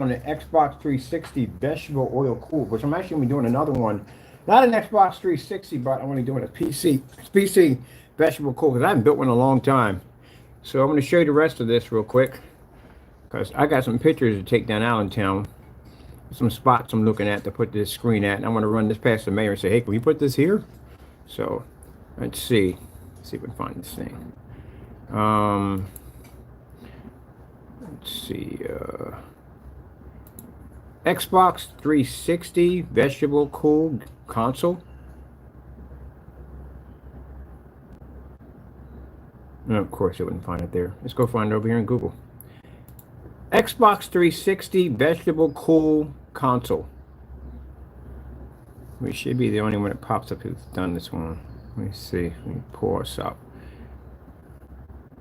on the Xbox 360 vegetable oil cool, which I'm actually going to be doing another one. Not an Xbox 360, but I'm going to be doing a PC vegetable cool because I haven't built one in a long time. So I'm going to show you the rest of this real quick because I got some pictures to take down Allentown. Some spots I'm looking at to put this screen at, and I want to run this past the mayor and say, hey, can we put this here? So let's see. Let's see if we can find this thing. Let's see. Xbox 360 vegetable cool console. No, of course I wouldn't find it there. Let's go find it over here in Google. Xbox 360 vegetable cool console. We should be the only one that pops up who's done this one. Let me see. Let me pull us up.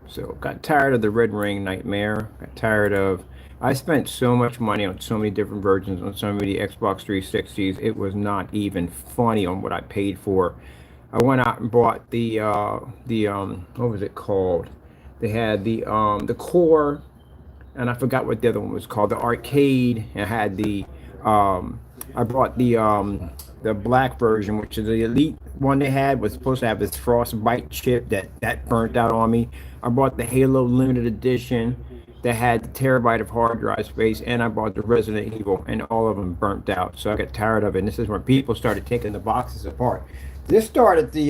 So got tired of the red ring nightmare. Got tired of. I spent so much money on so many different versions on so many Xbox 360s. It was not even funny on what I paid for. I went out and bought the what was it called? They had the core, and I forgot what the other one was called. The arcade, and had the I bought the black version, which is the elite one they had, was supposed to have this frostbite chip that burnt out on me. I bought the Halo limited edition that had the terabyte of hard drive space, and I bought the Resident Evil, and all of them burnt out. So I got tired of it. And this is when people started taking the boxes apart. This started the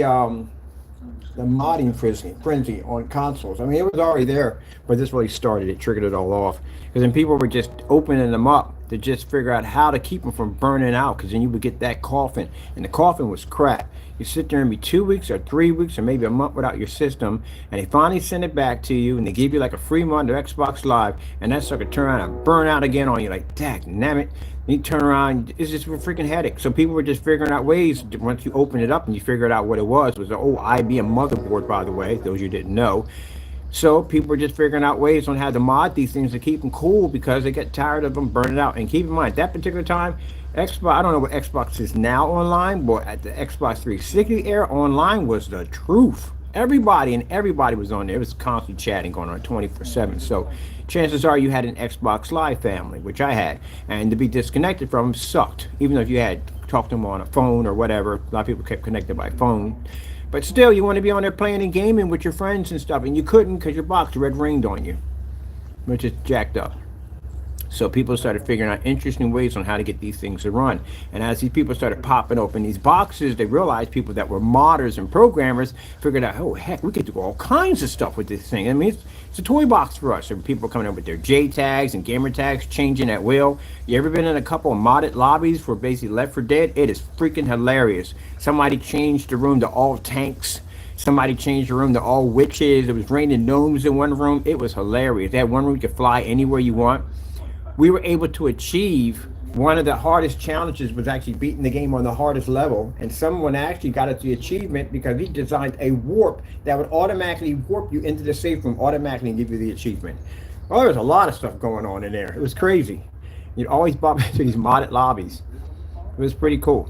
modding frenzy on consoles. I mean, it was already there, but this really started it, triggered it all off. Because then people were just opening them up to just figure out how to keep them from burning out, because then you would get that coffin, and the coffin was crap. You sit there and be 2 weeks or 3 weeks or maybe a month without your system, and they finally send it back to you, and they give you like a free month of Xbox Live, and that sucker turn around and burn out again on you, like, damn it. And you turn around, it's just a freaking headache. So people were just figuring out ways, once you open it up and you figured out what it was an old IBM motherboard, by the way, those you didn't know. So people were just figuring out ways on how to mod these things to keep them cool, because they get tired of them burning out. And keep in mind, that particular time, Xbox, I don't know what Xbox is now online, but at the Xbox 360 era, online was the truth. Everybody was on there. It was constantly chatting going on 24/7. So chances are you had an Xbox Live family, which I had, and to be disconnected from them sucked. Even though if you had talked to them on a phone or whatever, a lot of people kept connected by phone. But still, you want to be on there playing and gaming with your friends and stuff, and you couldn't because your box red ringed on you, which is jacked up. So people started figuring out interesting ways on how to get these things to run. And as these people started popping open these boxes, they realized people that were modders and programmers figured out, oh, heck, we could do all kinds of stuff with this thing. I mean, it's a toy box for us. And people coming up with their J tags and gamer tags, changing at will. You ever been in a couple of modded lobbies for basically Left 4 Dead? It is freaking hilarious. Somebody changed the room to all tanks. Somebody changed the room to all witches. It was raining gnomes in one room. It was hilarious. They had one room you could fly anywhere you want. We were able to achieve one of the hardest challenges, was actually beating the game on the hardest level. And someone actually got us the achievement because he designed a warp that would automatically warp you into the safe room automatically and give you the achievement. Well, there was a lot of stuff going on in there. It was crazy. You'd always bump into these modded lobbies. It was pretty cool.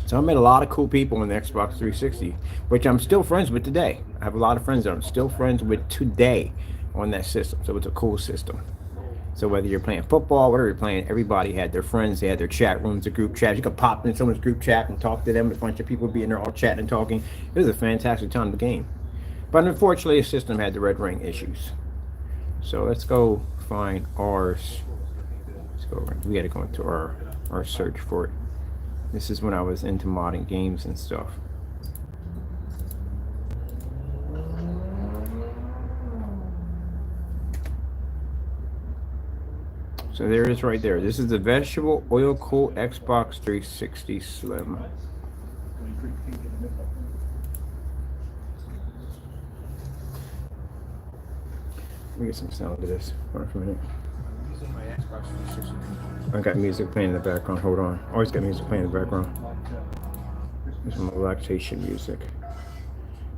So I met a lot of cool people in the Xbox 360, which I'm still friends with today. I have a lot of friends that I'm still friends with today on that system. So it's a cool system. So whether you're playing football, whatever you're playing, everybody had their friends. They had their chat rooms, the group chats. You could pop in someone's group chat and talk to them. A bunch of people being there all chatting and talking. It was a fantastic time to game. But unfortunately, the system had the red ring issues. So let's go find ours. Let's go. We got to go into our search for it. This is when I was into modding games and stuff. So there it is right there. This is the vegetable oil cool Xbox 360 Slim. Let me get some sound to this. Hold on for a minute. I got music playing in the background. Hold on. Always got music playing in the background. This is my relaxation music.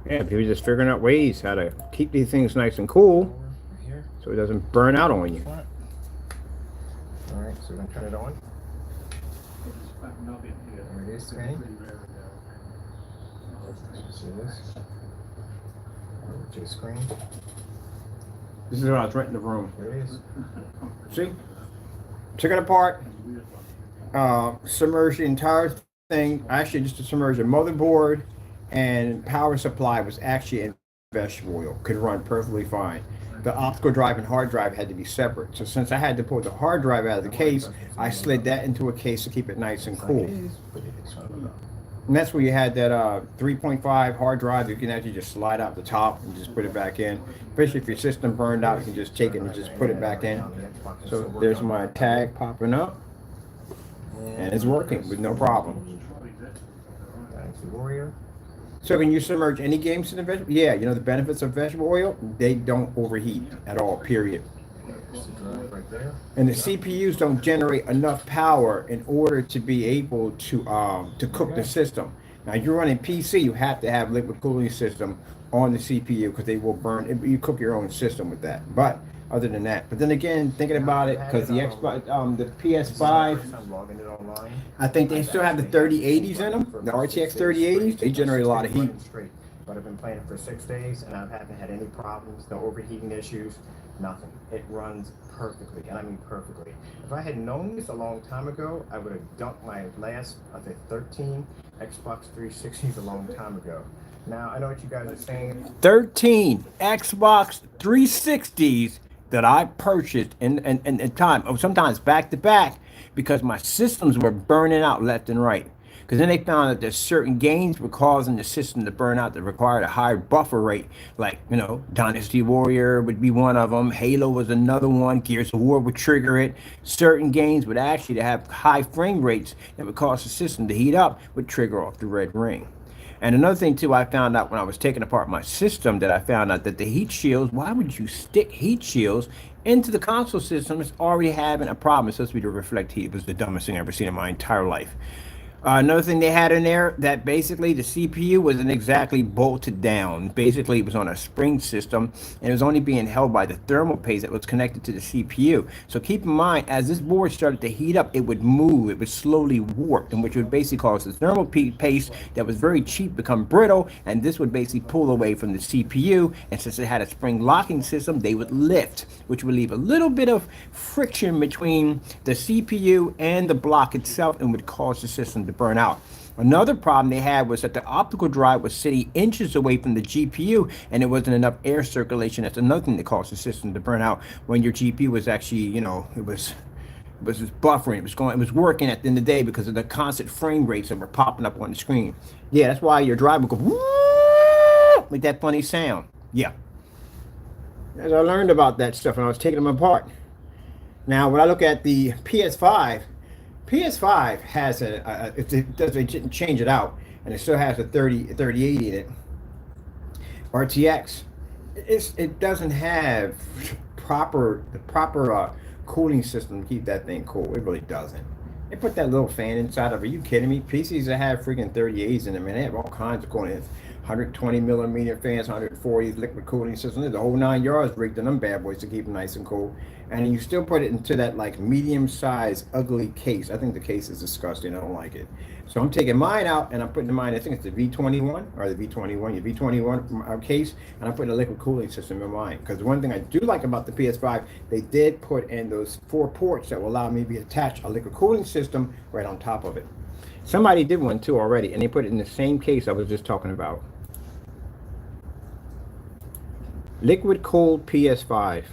Yeah, people just figuring out ways how to keep these things nice and cool so it doesn't burn out on you. Alright, so we're going to turn it on. There it is, screen. Let's see this. To the screen. This is when I was renting the room. There it is. See? Took it apart, submerged the entire thing. Actually, just to submerge the motherboard and power supply was actually in vegetable oil. Could run perfectly fine. The optical drive and hard drive had to be separate. So since I had to pull the hard drive out of the case, I slid that into a case to keep it nice and cool. And that's where you had that 3.5 hard drive. You can actually just slide out the top and just put it back in. Especially if your system burned out, you can just take it and just put it back in. So there's my tag popping up. And it's working with no problem. Warrior. So can you submerge any games in the vegetable? Yeah, you know the benefits of vegetable oil? They don't overheat at all, period. And the CPUs don't generate enough power in order to be able to cook the system. Now you're running PC, you have to have liquid cooling system on the CPU because they will burn. You cook your own system with that. But other than that, but then again, thinking about it, because the Xbox, the PS5, I think they still have the 3080s in them, the RTX 3080s. They generate a lot of heat. But I've been playing it for 6 days and I haven't had any problems, no overheating issues, nothing. It runs perfectly, and I mean perfectly. If I had known this a long time ago, I would have dumped my last, I think, 13 Xbox 360s a long time ago. Now, I know what you guys are saying. 13 Xbox 360s that I purchased in time, sometimes back to back, because my systems were burning out left and right. Because then they found that there's certain games were causing the system to burn out that required a higher buffer rate. Like, you know, Dynasty Warrior would be one of them. Halo was another one. Gears of War would trigger it. Certain games would actually have high frame rates that would cause the system to heat up, would trigger off the red ring. And another thing too, I found out when I was taking apart my system, that I found out that the heat shields, why would you stick heat shields into the console system that's already having a problem? It's supposed to be to reflect heat. It was the dumbest thing I've ever seen in my entire life. Another thing they had in there, that basically the CPU wasn't exactly bolted down. Basically, it was on a spring system, and it was only being held by the thermal paste that was connected to the CPU. So keep in mind, as this board started to heat up, it would move. It would slowly warp, and which would basically cause the thermal paste that was very cheap become brittle, and this would basically pull away from the CPU. And since it had a spring locking system, they would lift, which would leave a little bit of friction between the CPU and the block itself, and would cause the system to burn out. Another problem they had was that the optical drive was sitting inches away from the GPU, and there wasn't enough air circulation. That's another thing that caused the system to burn out when your GPU was actually, you know, it was just buffering. It was working at the end of the day because of the constant frame rates that were popping up on the screen. Yeah, that's why your drive would go woo, with that funny sound. Yeah. As I learned about that stuff when I was taking them apart. Now, when I look at the PS5 has they didn't change it out, and it still has a 3080 in it. RTX, it doesn't have the proper cooling system to keep that thing cool. It really doesn't. They put that little fan inside of it. Are you kidding me? PCs that have freaking 3080s in them, and they have all kinds of cooling. 120 millimeter fans, 140s, liquid cooling system. There's a whole 9 yards rigged in them bad boys to keep them nice and cool. And you still put it into that like medium-sized ugly case. I think the case is disgusting. I don't like it. So I'm taking mine out and I'm putting mine, I think it's the V21 or the V21, your V21 case, and I'm putting a liquid cooling system in mine. Because the one thing I do like about the PS5, they did put in those 4 ports that will allow me to attach a liquid cooling system right on top of it. Somebody did one too already, and they put it in the same case I was just talking about. Liquid cooled PS5.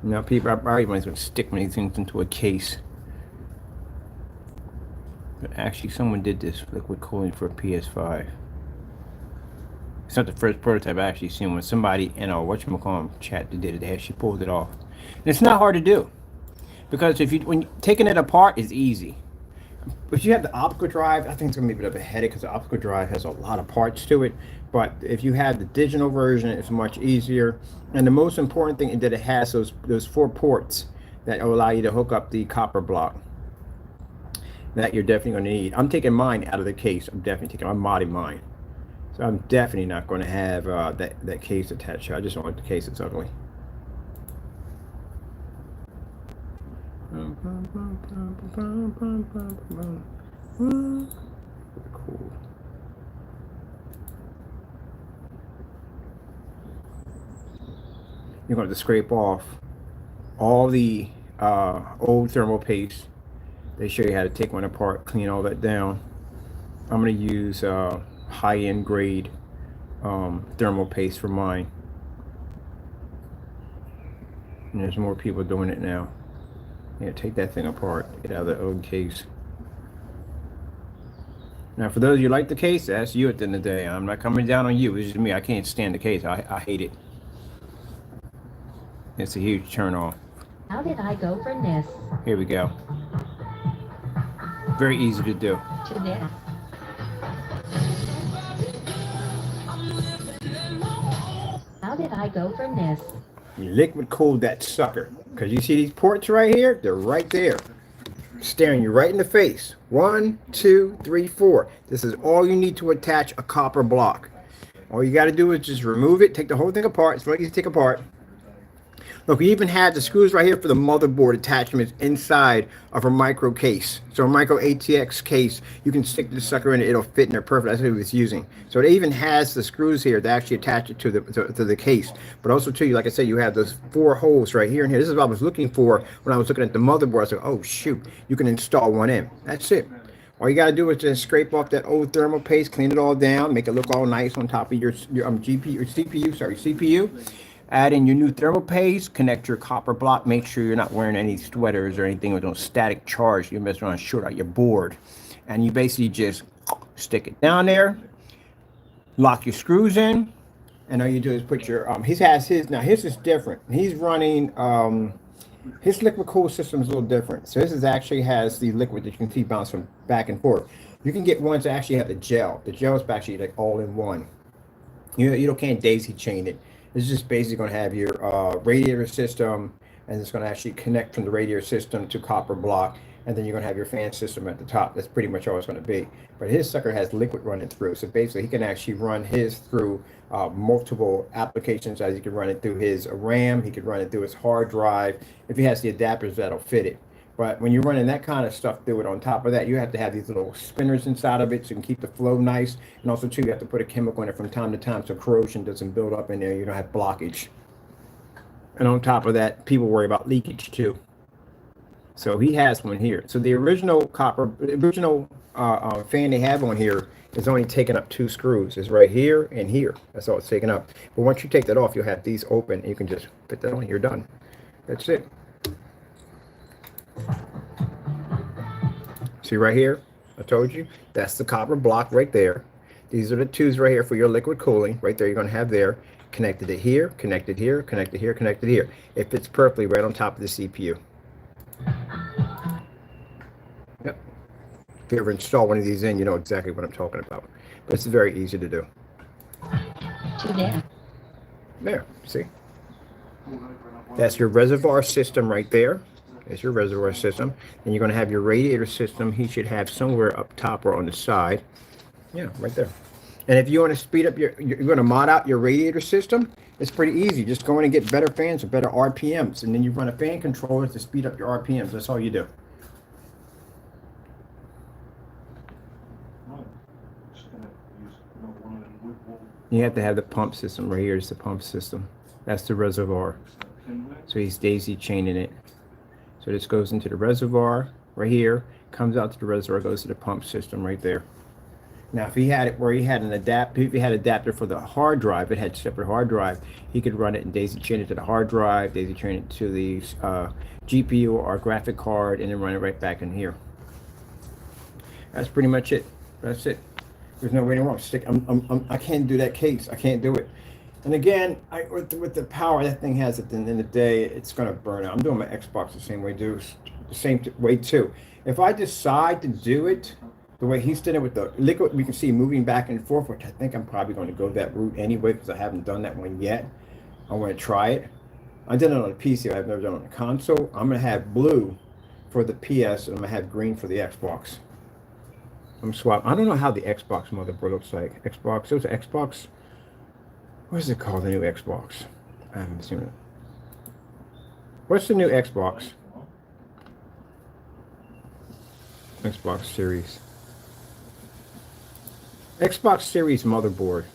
Now people, everybody's going to stick many things into a case. But actually someone did this liquid cooling for a PS5. It's not the first prototype I've actually seen. When somebody in a whatchamacallit chat that did it, they actually pulled it off. And it's not hard to do. Because when taking it apart is easy. If you have the optical drive, I think it's going to be a bit of a headache because the optical drive has a lot of parts to it. But if you have the digital version, it's much easier. And the most important thing is that it has those 4 ports that will allow you to hook up the copper block that you're definitely going to need. I'm taking mine out of the case. I'm modding mine. So I'm definitely not going to have that case attached. I just don't like the case. It's ugly. Cool. You're going to scrape off all the old thermal paste. They show you how to take one apart, clean all that down. I'm going to use high-end grade thermal paste for mine. And there's more people doing it now. Yeah, take that thing apart, get out of the old case. Now, for those of you who like the case, that's you at the end of the day. I'm not coming down on you. It's just me. I can't stand the case. I hate it. It's a huge turn off. How did I go from this Here we go. Very easy to do. to this? How did I go from this? You liquid cooled that sucker. Because you see these ports right here? They're right there. Staring you right in the face. 1, 2, 3, 4. This is all you need to attach a copper block. All you got to do is just remove it, take the whole thing apart. It's very easy to take apart. Look, we even have the screws right here for the motherboard attachments inside of a micro case. So a micro ATX case, you can stick the sucker in it, it'll fit in there perfect. That's what it was using. So it even has the screws here to actually attach it to the case. But also too, like I said, you have those 4 holes right here and here. This is what I was looking for when I was looking at the motherboard. I was like, oh shoot, you can install one in. That's it. All you got to do is just scrape off that old thermal paste, clean it all down, make it look all nice on top of your CPU. Add in your new thermal paste, connect your copper block, make sure you're not wearing any sweaters or anything with no static charge. You're messing around, short out your board. And you basically just stick it down there, lock your screws in, and all you do is put your, his is different. He's running, his liquid cool system is a little different. So this is actually has the liquid that you can see bouncing back and forth. You can get ones that actually have the gel. The gel is actually like all in one. You can't daisy chain it. It's just basically going to have your radiator system, and it's going to actually connect from the radiator system to copper block, and then you're going to have your fan system at the top. That's pretty much all it's going to be. But his sucker has liquid running through, so basically he can actually run his through multiple applications. As he can run it through his RAM, he could run it through his hard drive. If he has the adapters, that'll fit it. But when you're running that kind of stuff through it, on top of that, you have to have these little spinners inside of it so you can keep the flow nice. And also, too, you have to put a chemical in it from time to time so corrosion doesn't build up in there. You don't have blockage. And on top of that, people worry about leakage, too. So he has one here. So the original fan they have on here is only taking up 2 screws. It's right here and here. That's all it's taking up. But once you take that off, you'll have these open. And you can just put that on. You're done. That's it. See right here, I told you, that's the copper block right there. These are the 2s right here for your liquid cooling. Right there, you're going to have there. Connected it here, connected here, connected here, connected here. It fits perfectly right on top of the CPU. Yep. If you ever install one of these in, you know exactly what I'm talking about. But it's very easy to do. There, see? That's your reservoir system right there. Is your reservoir system. And you're going to have your radiator system. He should have somewhere up top or on the side. Yeah, right there. And if you want to speed up you're going to mod out your radiator system, it's pretty easy. Just go in and get better fans or better RPMs. And then you run a fan controller to speed up your RPMs. That's all you do. You have to have the pump system right here. It's the pump system. That's the reservoir. So he's daisy chaining it. So this goes into the reservoir right here, comes out to the reservoir, goes to the pump system right there. Now, if he had it where he had an adapter for the hard drive, it had separate hard drive, he could run it and daisy chain it to the hard drive, daisy chain it to the GPU or graphic card, and then run it right back in here. That's pretty much it. That's it. There's no way wrong. I can't do that case. I can't do it. And again, with the power that thing has at the end of the day, it's going to burn out. I'm doing my Xbox the same way, too. If I decide to do it the way he's did it with the liquid, we can see moving back and forth, which I think I'm probably going to go that route anyway because I haven't done that one yet. I want to try it. I did it on a PC. I've never done it on a console. I'm going to have blue for the PS, and I'm going to have green for the Xbox. I'm swapping. I don't know how the Xbox motherboard looks like. Xbox. It was an Xbox. What is it called, the new Xbox? I haven't seen it. What's the new Xbox? Xbox Series. Xbox Series motherboard.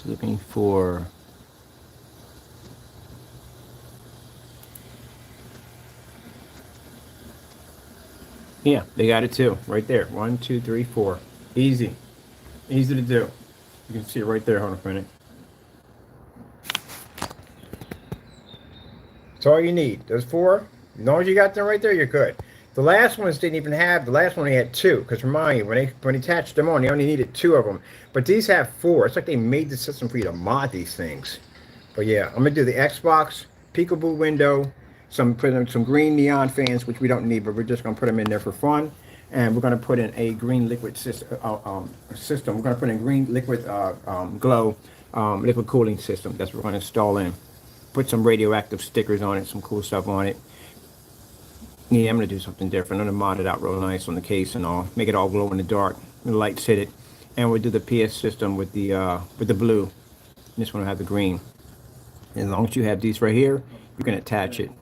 looking for. Yeah, they got it too, right there. 1, 2, 3, 4. Easy. Easy to do. You can see it right there. Hold on a minute. That's all you need. Those 4. As long as you got them right there, you're good. The last ones didn't even have. The last one they had 2. Because remind you, when they attached them on, they only needed 2 of them. But these have 4. It's like they made the system for you to mod these things. But yeah, I'm gonna do the Xbox peekaboo window. Put in some green neon fans, which we don't need, but we're just gonna put them in there for fun. And we're gonna put in a green liquid system. We're gonna put in green liquid glow liquid cooling system. That's what we're gonna install in. Put some radioactive stickers on it, some cool stuff on it. Yeah, I'm gonna do something different. I'm gonna mod it out real nice on the case and all. Make it all glow in the dark. The lights hit it, and we'll do the PS system with the blue. This one will have the green. And as long as you have these right here, you can attach it.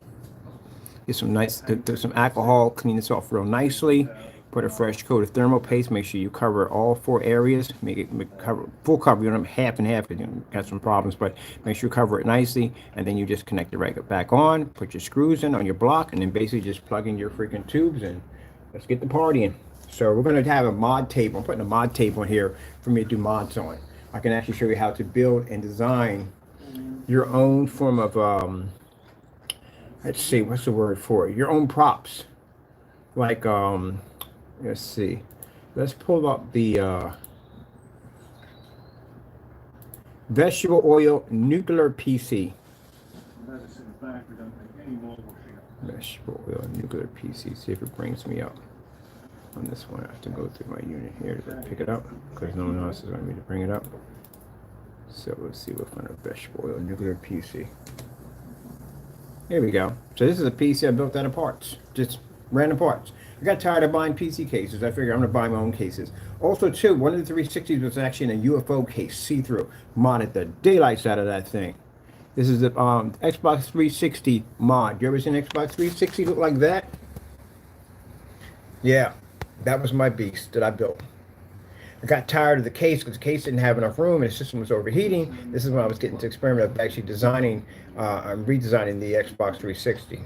Get some nice, some alcohol, clean this off real nicely. Put a fresh coat of thermal paste. Make sure you cover all 4 areas. Make it cover full cover. You don't have half and half because you got some problems, but make sure you cover it nicely. And then you just connect it right back on. Put your screws in on your block, and then basically just plug in your freaking tubes and let's get the partying. So we're going to have a mod table. I'm putting a mod table in here for me to do mods on. I can actually show you how to build and design your own form of let's see, what's the word for it? Your own props. Like let's see. Let's pull up the vegetable oil nuclear PC. Vegetable oil nuclear PC. See if it brings me up. On this one, I have to go through my unit here to pick it up because no one else is going me to bring it up. So let's see what kind of vegetable oil nuclear PC. Here we go. So this is a PC I built out of parts, just random parts. I got tired of buying PC cases. I figured I'm gonna buy my own cases. Also, too, one of the 360s was actually in a UFO case, see-through. Modded the daylights out of that thing. This is the Xbox 360 mod. You ever seen Xbox 360 look like that? Yeah, that was my beast that I built. I got tired of the case because the case didn't have enough room and the system was overheating. This is when I was getting to experiment of actually designing, redesigning the Xbox 360.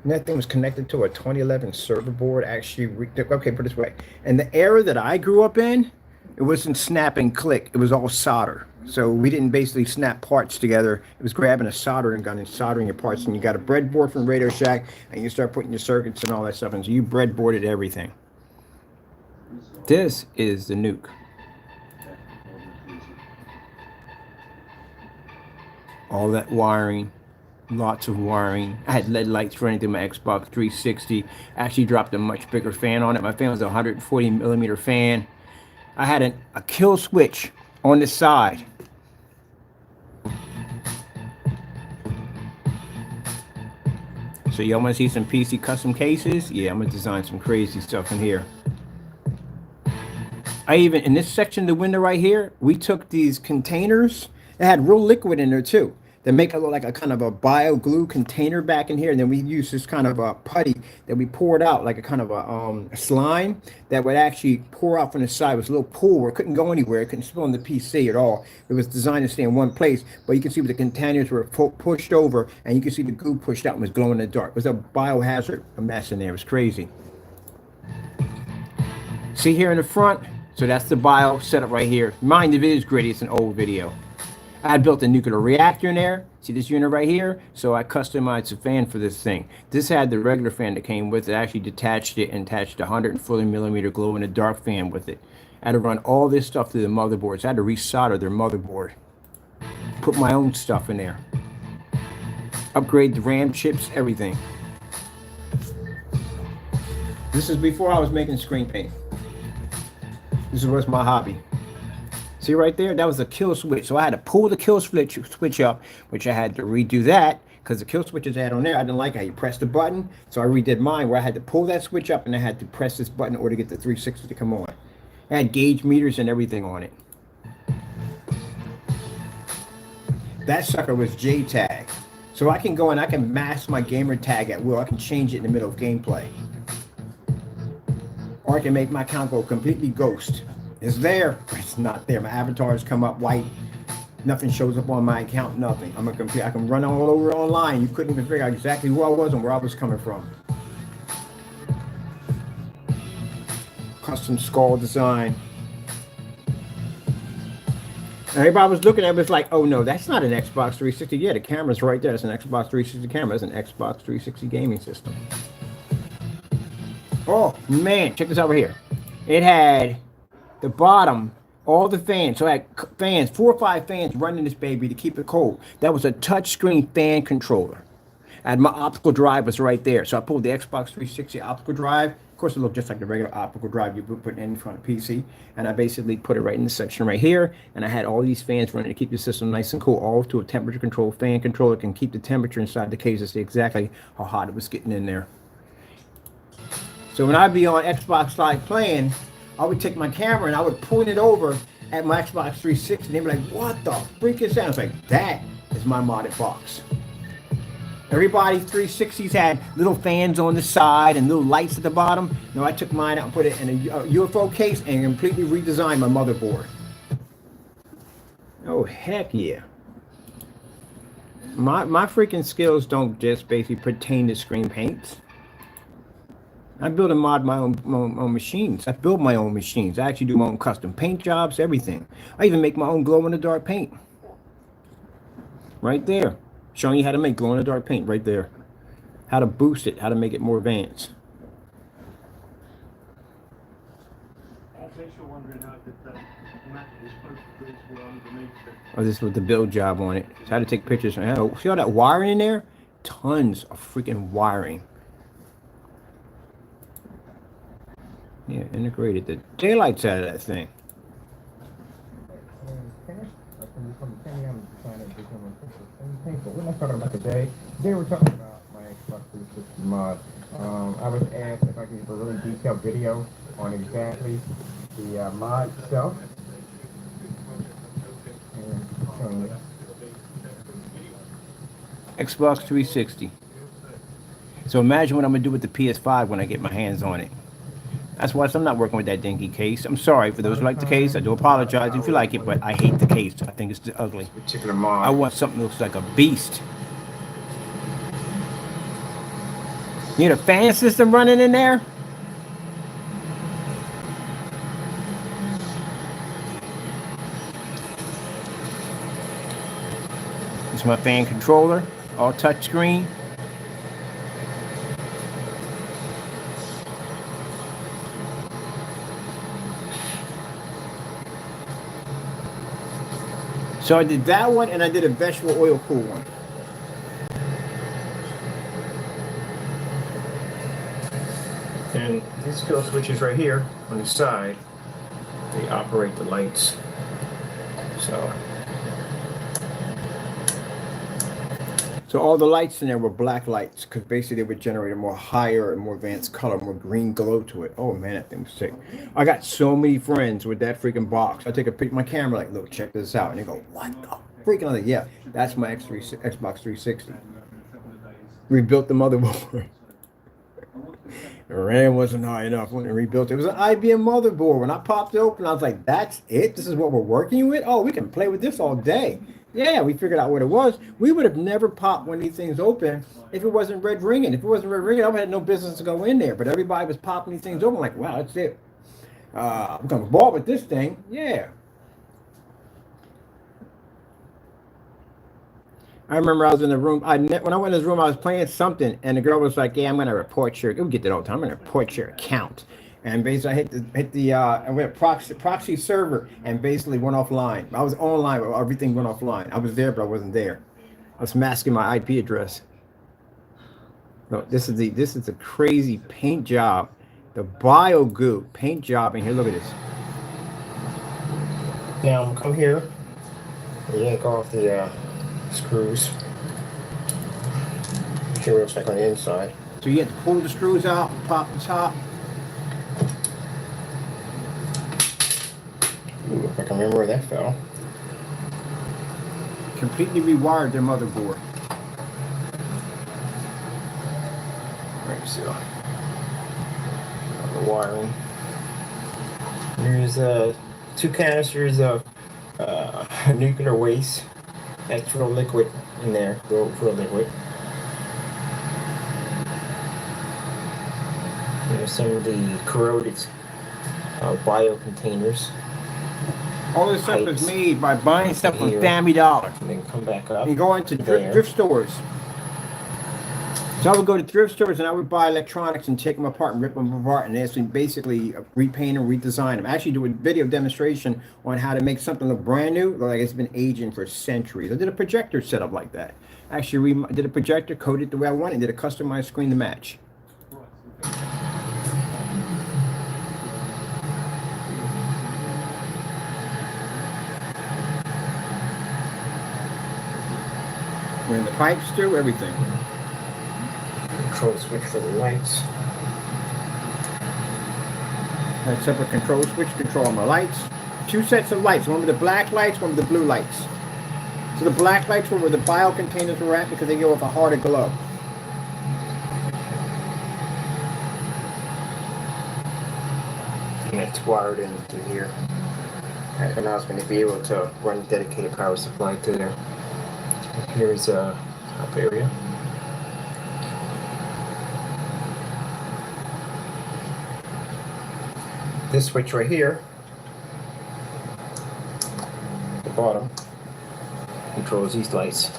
And that thing was connected to a 2011 server board. Actually, okay, put it this way. And the era that I grew up in, it wasn't snap and click. It was all solder. So we didn't basically snap parts together. It was grabbing a soldering gun and soldering your parts. And you got a breadboard from Radio Shack, and you start putting your circuits and all that stuff. And so you breadboarded everything. This is the nuke. All that wiring, lots of wiring. I had LED lights running through my Xbox 360. I actually dropped a much bigger fan on it. My fan was a 140 millimeter fan. I had a kill switch on the side. So y'all want to see some PC custom cases? Yeah, I'm gonna design some crazy stuff in here. I even, in this section of the window right here, we took these containers that had real liquid in there too. That make it look like a kind of a bio glue container back in here. And then we used this kind of a putty that we poured out like a kind of a slime that would actually pour out from the side. It was a little pool where it couldn't go anywhere. It couldn't spill on the PC at all. It was designed to stay in one place. But you can see where the containers were pushed over and you can see the goo pushed out and was glowing in the dark. It was a biohazard, a mess in there. It was crazy. See here in the front? So that's the bio setup right here. Mind if it is gritty, it's an old video. I had built a nuclear reactor in there. See this unit right here? So I customized a fan for this thing. This had the regular fan that came with it. I actually detached it and attached a 140 millimeter glow in the dark fan with it. I had to run all this stuff through the motherboards. I had to resolder their motherboard. Put my own stuff in there. Upgrade the RAM chips, everything. This is before I was making screen paint. This was my hobby. See right there? That was a kill switch. So I had to pull the kill switch up, which I had to redo that because the kill switches I had on there, I didn't like how you press the button. So I redid mine where I had to pull that switch up and I had to press this button in order to get the 360 to come on. I had gauge meters and everything on it. That sucker was JTAG. So I can go and I can mask my gamer tag at will. I can change it in the middle of gameplay. Or I can make my account go completely ghost It's there, but it's not there. My avatars come up white. Nothing shows up on my account, nothing. I'm a computer. I can run all over online. You couldn't even figure out exactly who I was and where I was coming from. Custom skull design. And everybody was looking at it, was like, oh no, that's not an Xbox 360. Yeah, the camera's right there. It's an Xbox 360 camera. It's an Xbox 360 gaming system. Oh man, check this out right here. It had the bottom, all the fans. So I had fans, 4 or 5 fans running this baby to keep it cold. That was a touchscreen fan controller. I had my optical drive was right there. So I pulled the Xbox 360 optical drive. Of course, it looked just like the regular optical drive you would put in front of PC. And I basically put it right in the section right here. And I had all these fans running to keep the system nice and cool. All to a temperature control fan controller can keep the temperature inside the case to see exactly how hot it was getting in there. So when I'd be on Xbox Live playing, I would take my camera and I would point it over at my Xbox 360. And they'd be like, what the freak is that? I was like, that is my modded box. Everybody 360s had little fans on the side and little lights at the bottom. No, I took mine out and put it in a UFO case and completely redesigned my motherboard. Oh, heck yeah. My freaking skills don't just basically pertain to screen paints. I build and mod my own machines. I build my own machines. I actually do my own custom paint jobs, everything. I even make my own glow-in-the-dark paint. Right there. Showing you how to make glow-in-the-dark paint right there. How to boost it, how to make it more advanced. Oh, this was the build job on it. So I had to take pictures. See all that wiring in there? Tons of freaking wiring. Yeah, integrated the daylights out of that thing. But we're not talking about today. Today we're talking about my Xbox 360 mod. I was asked if I could give a really detailed video on exactly the mod itself. Xbox 360. So imagine what I'm gonna do with the PS5 when I get my hands on it. That's why I'm not working with that dinky case. I'm sorry for those who like the case. I do apologize if you like it, but I hate the case. I think it's ugly. Particular mod. I want something that looks like a beast. You need a fan system running in there? It's my fan controller, all touchscreen. So I did that one, and I did a vegetable oil cool one. And these kill switches right here on the side, they operate the lights. So all the lights in there were black lights, because basically they would generate a more higher and more advanced color, more green glow to it. Oh man, that thing was sick. I got so many friends with that freaking box. I take a pic, my camera, like, look, check this out. And they go, what the freaking? I'm like, yeah, that's my Xbox 360. Rebuilt the motherboard. The RAM wasn't high enough when it rebuilt. It was an IBM motherboard. When I popped it open, I was like, that's it? This is what we're working with? Oh, we can play with this all day. Yeah, we figured out what it was. We would have never popped one of these things open if it wasn't red ringing. If it wasn't red ringing, I would have had no business to go in there. But everybody was popping these things open like, wow, that's it. I'm going to ball with this thing. Yeah. I remember I was in the room. When I went in this room, I was playing something, and the girl was like, "Yeah, I'm going to report your." We get that all the time. I'm going to report your account. And basically, I went proxy server, and basically went offline. I was online, but everything went offline. I was there, but I wasn't there. I was masking my IP address. So this is a crazy paint job, the bio goo paint job. And here, look at this. Now come here, yank off the screws. See what it looks like on the inside. So you have to pull the screws out, pop the top. Ooh, I can remember where that fell. Completely rewired their motherboard. Right, so the wiring. Here's 2 canisters of nuclear waste. That's real liquid in there, real liquid. There's some of the corroded bio containers. All this stuff is made by buying stuff from Family Dollar. And then come back up. You go into thrift stores. So I would go to thrift stores and I would buy electronics and take them apart and rip them apart and actually basically repaint and redesign them. I actually do a video demonstration on how to make something look brand new, like it's been aging for centuries. I did a projector setup like that. Actually, did a projector, coded the way I wanted, and did a customized screen to match. Ran the pipes through, everything. Control switch for the lights. That separate control switch control my lights. 2 sets of lights, one with the black lights, one with the blue lights. So the black lights were where the bio containers were at because they give off a harder glow. And it's wired into here. And I was going to be able to run dedicated power supply to there. Here's a up area. This switch right here, the bottom, controls these lights.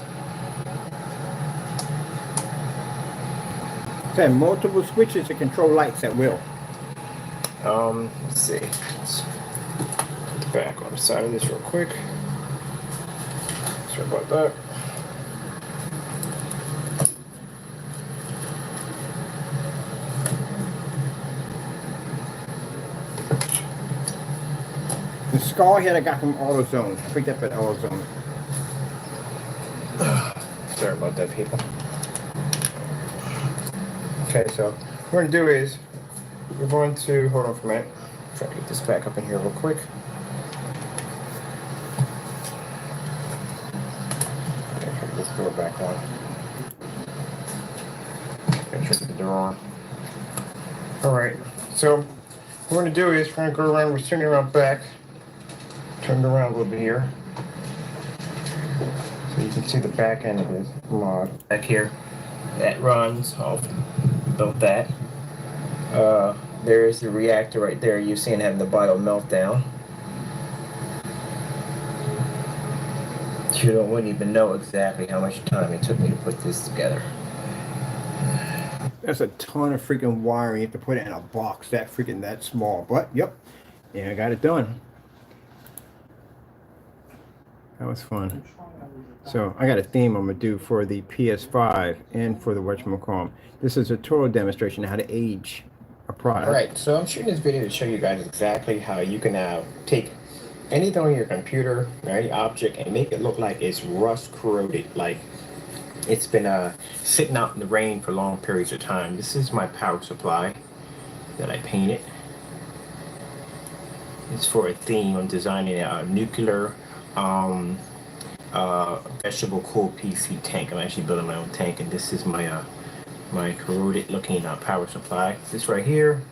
So multiple switches to control lights at will. Let's see. Let's put the back on the side of this real quick. Sorry about that. The skull head I got from AutoZone. I picked up at AutoZone. Sorry about that, people. Okay, so what we're going to do is we're going to, hold on for a minute, try to get this back up in here real quick. Okay, put this door back on. Make sure the door on. Alright, so what we're going to do is we're going to go around, we're turning around back. Turn it around a little bit here. So you can see the back end of this mod back here. That runs off about that. There's the reactor right there. You're seeing having the bio meltdown. You wouldn't even know exactly how much time it took me to put this together. That's a ton of freaking wiring. You have to put it in a box that small. But yep, yeah, I got it done. That was fun. So I got a theme I'm gonna do for the PS5 and for the whatchamacallit. This is a total demonstration of how to age a product. Alright, so I'm shooting this video to show you guys exactly how you can now take anything on your computer or any object and make it look like it's rust corroded, like it's been sitting out in the rain for long periods of time. This is my power supply that I painted. It's for a theme on designing a nuclear vegetable cool PC tank. I'm actually building my own tank, and this is my my corroded looking power supply. This right here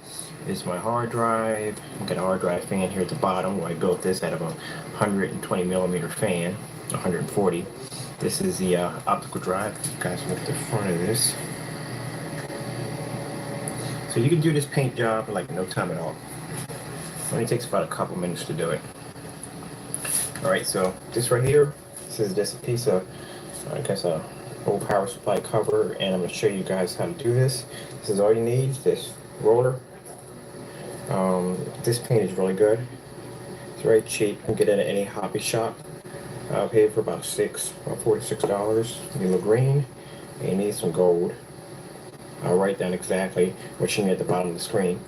is my hard drive. I've got a hard drive fan here at the bottom where I built this out of a 120 millimeter fan, 140. This is the optical drive. You guys look at the front of this. So you can do this paint job in like no time at all. It only takes about a couple minutes to do it. Alright, so this right here, this is just a piece of, I guess, a old power supply cover, and I'm going to show you guys how to do this. This is all you need, this roller. This paint is really good. It's very cheap. You can get it at any hobby shop. I paid for about $46. You look green, and you need some gold. I'll write down exactly what you need at the bottom of the screen.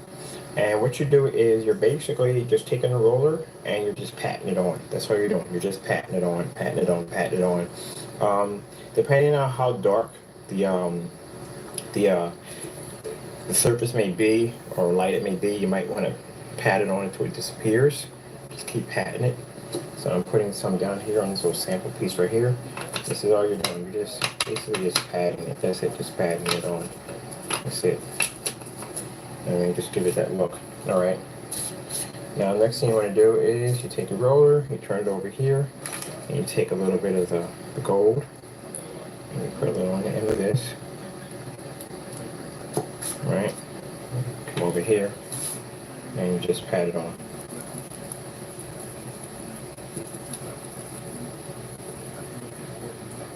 And what you do is you're basically just taking a roller and you're just patting it on. That's all you're doing. You're just patting it on, patting it on, patting it on. Depending on how dark the surface may be or light it may be, you might want to pat it on until it disappears. Just keep patting it. So I'm putting some down here on this little sample piece right here. This is all you're doing. You're just basically just patting it. That's it. Just patting it on. That's it. And then just give it that look. Alright. Now, next thing you want to do is you take the roller, you turn it over here, and you take a little bit of the gold, and you put a little on the end of this. Right? Come over here, and you just pat it on.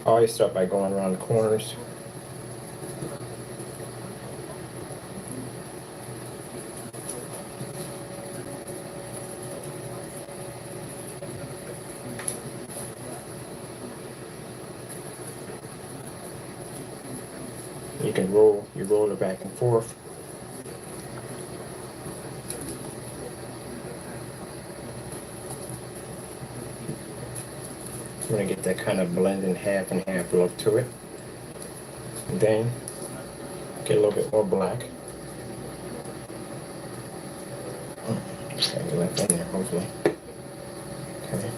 Always start by going around the corners. You can roll your roller back and forth. You want to get that kind of blending half and half look to it. And then get a little bit more black. Got left in there, hopefully. Okay.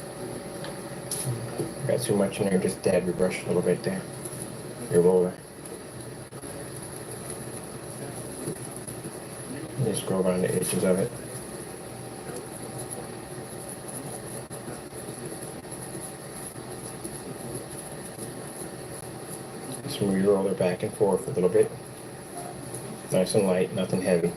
Got too much in there, just dab your brush a little bit there. Your roller. Just go around the edges of it. Just move your roller back and forth a little bit. Nice and light, nothing heavy.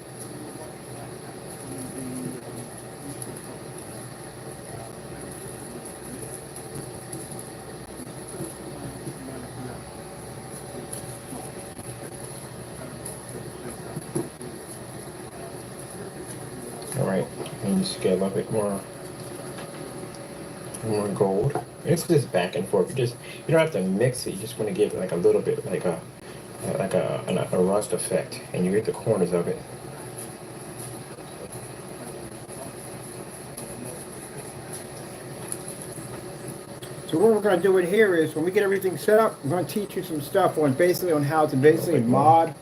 Alright, and just get a little bit more gold. It's just back and forth. You don't have to mix it. You just want to give it like a little bit, like a rust effect, and you get the corners of it. So what we're going to do it here is when we get everything set up, we're going to teach you some stuff on how to basically mod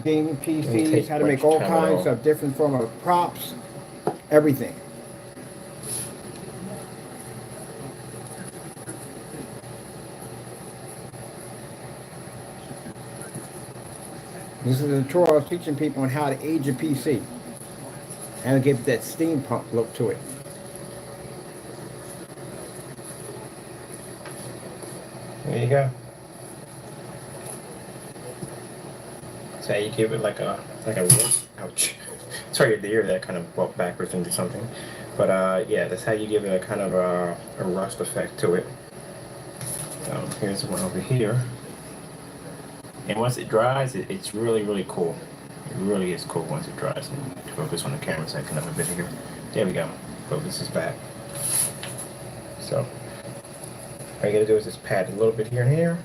gaming PCs, how to make all kinds of different form of props, everything. This is a tutorial I was teaching people on how to age a PC and give that steampunk look to it. There you go. So you give it like a ouch. Sorry to hear that kind of walk backwards into something. But yeah, that's how you give it a kind of a rust effect to it. Here's one over here. And once it dries, it's really, really cool. It really is cool once it dries. And focus on the camera so I can have a bit here. There we go. Focus is back. So all you gotta do is just pat a little bit here and here,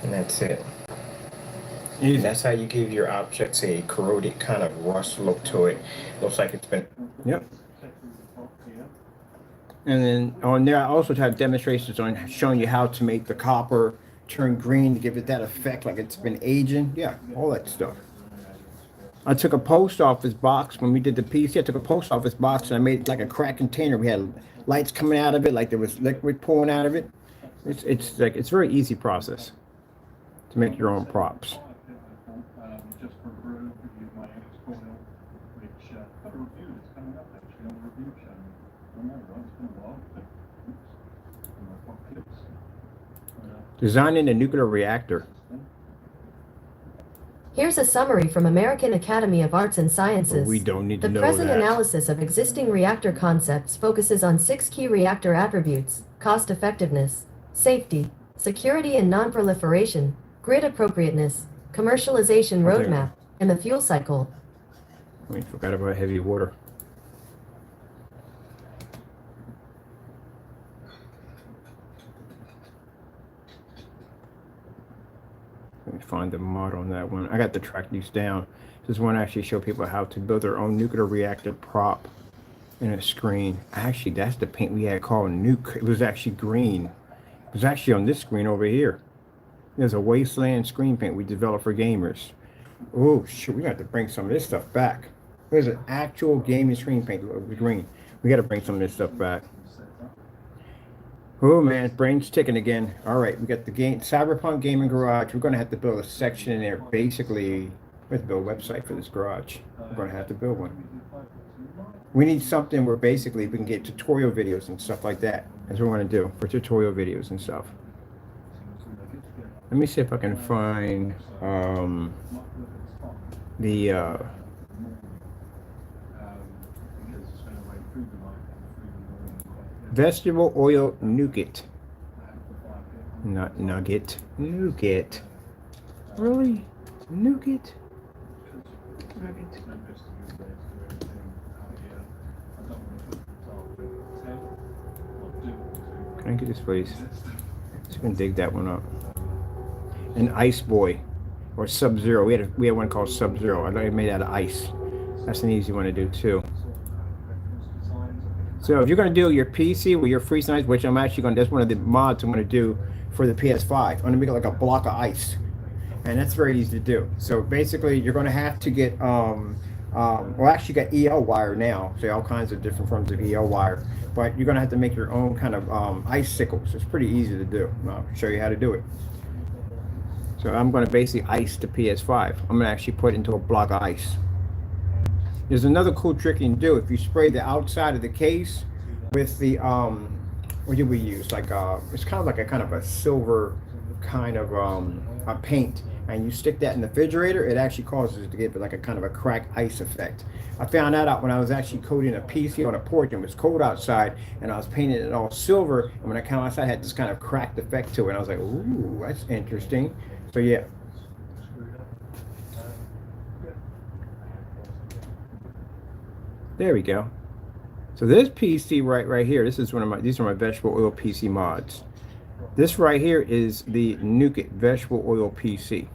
and that's it. And that's how you give your objects a corroded kind of rust look to it. Looks like it's been. Yep. And then on there, I also have demonstrations on showing you how to make the copper turn green to give it that effect like it's been aging. Yeah, all that stuff. I took a post office box when we did the PC. I took a post office box and I made like a crack container. We had lights coming out of it, like there was liquid pouring out of it. It's like it's a very easy process to make your own props. Designing a nuclear reactor. Here's a summary from American Academy of Arts and Sciences. Well, we don't need to know that. The present that. analysis of existing reactor concepts focuses on 6 key reactor attributes: cost-effectiveness, safety, security and non-proliferation, grid appropriateness, commercialization roadmap, and the fuel cycle. We forgot about heavy water. Let me find the mod on that one. I got to track these down. This one actually show people how to build their own nuclear reactor prop in a screen. Actually, that's the paint we had called Nuke. It was actually green. It was actually on this screen over here. There's a Wasteland screen paint we developed for gamers. Oh, shit, we got to bring some of this stuff back. There's an actual gaming screen paint with green. We got to bring some of this stuff back. Oh man, brain's ticking again. All right, we got the game Cyberpunk Gaming Garage. We're going to have to build a section in there. Basically, we have to build a website for this garage. We're going to have to build one. We need something where basically we can get tutorial videos and stuff like that. That's what we want to do for tutorial videos and stuff. Let me see if I can find the vegetable oil nougat. Not nugget. Nougat. Really? Nougat? Nugget. Can I get this please? So we can dig that one up. An ice boy. Or Sub-Zero. We had one called Sub-Zero. I thought it made out of ice. That's an easy one to do too. So if you're going to do your PC with your freezing ice, which I'm actually going to, that's one of the mods I'm going to do for the PS5. I'm going to make it like a block of ice. And that's very easy to do. So basically you're going to have to get, well actually got EL wire now. So all kinds of different forms of EL wire. But you're going to have to make your own kind of icicles. It's pretty easy to do. I'll show you how to do it. So I'm going to basically ice the PS5. I'm going to actually put it into a block of ice. There's another cool trick you can do. If you spray the outside of the case with the, what did we use? Like, it's kind of like a silver kind of a paint. And you stick that in the refrigerator, it actually causes it to give it like a kind of a cracked ice effect. I found that out when I was actually coating a PC on a porch and it was cold outside and I was painting it all silver. And when I came outside, I had this kind of cracked effect to it. And I was like, ooh, that's interesting. So yeah. There we go. So this PC right here, this is these are my vegetable oil PC mods. This right here is the Nougat vegetable oil PC.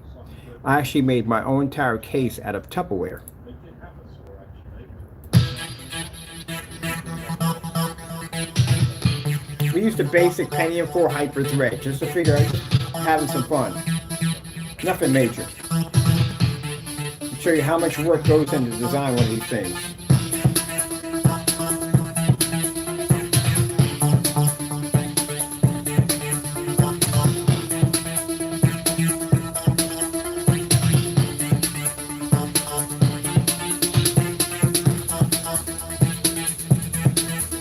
I actually made my own entire case out of Tupperware. We used a basic Pentium 4 Hyper thread just to figure out having some fun. Nothing major. I'll show you how much work goes into design one of these things.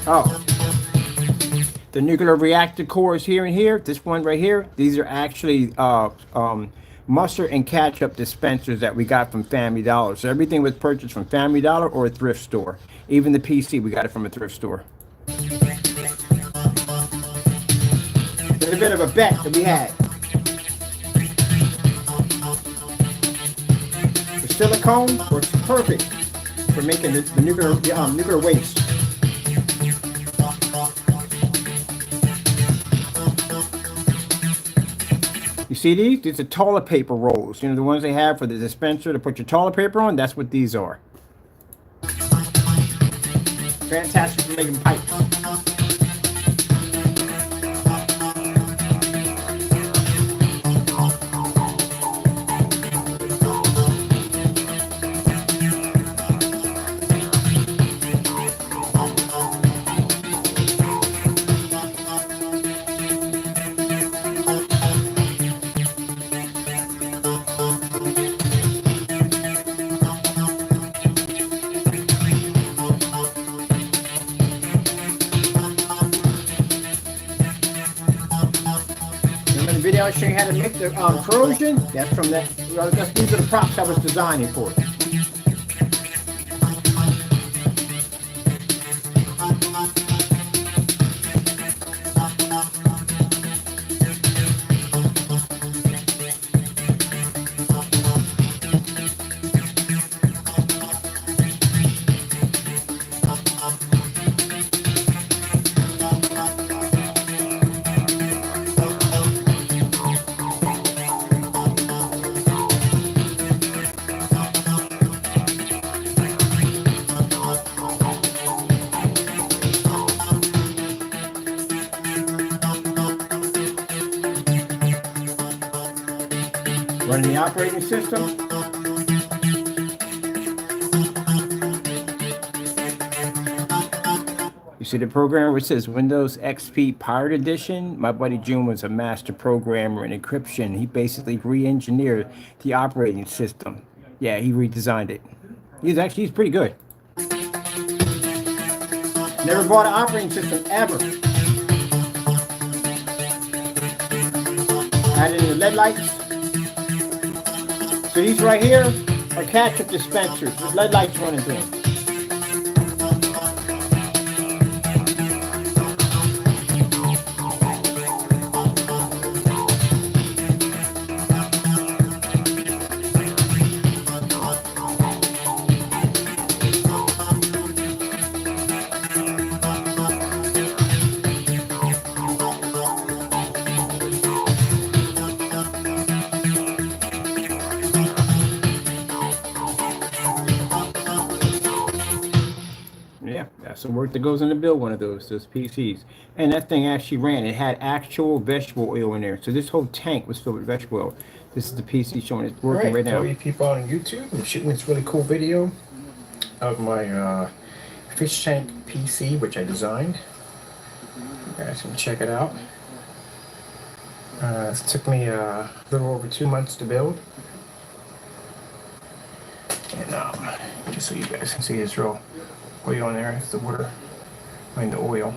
Oh, the nuclear reactor cores here and here, this one right here, these are actually mustard and ketchup dispensers that we got from Family Dollar. So everything was purchased from Family Dollar or a thrift store. Even the PC, we got it from a thrift store. There's a bit of a bet that we had. The silicone works perfect for making the nuclear waste. You see these? These are toilet paper rolls. You know, the ones they have for the dispenser to put your toilet paper on? That's what these are. Fantastic for making pipes. Video I show you how to make the corrosion. That's from that. These are the props I was designing for. Running the operating system. You see the program where it says Windows XP Pirate Edition? My buddy June was a master programmer in encryption. He basically re-engineered the operating system. Yeah, he redesigned it. He's pretty good. Never bought an operating system ever. Added in the LED lights. So these right here are catch-up dispensers with LED lights running through them. Yeah, that's some work that goes in to build one of those PCs. And that thing actually ran. It had actual vegetable oil in there. So this whole tank was filled with vegetable oil. This is the PC showing it's working right now. For you people on YouTube, I'm shooting this really cool video of my fish tank PC, which I designed. You guys can check it out. It took me a little over 2 months to build. And just so you guys can see, it's real oil in there. It's the water, the oil.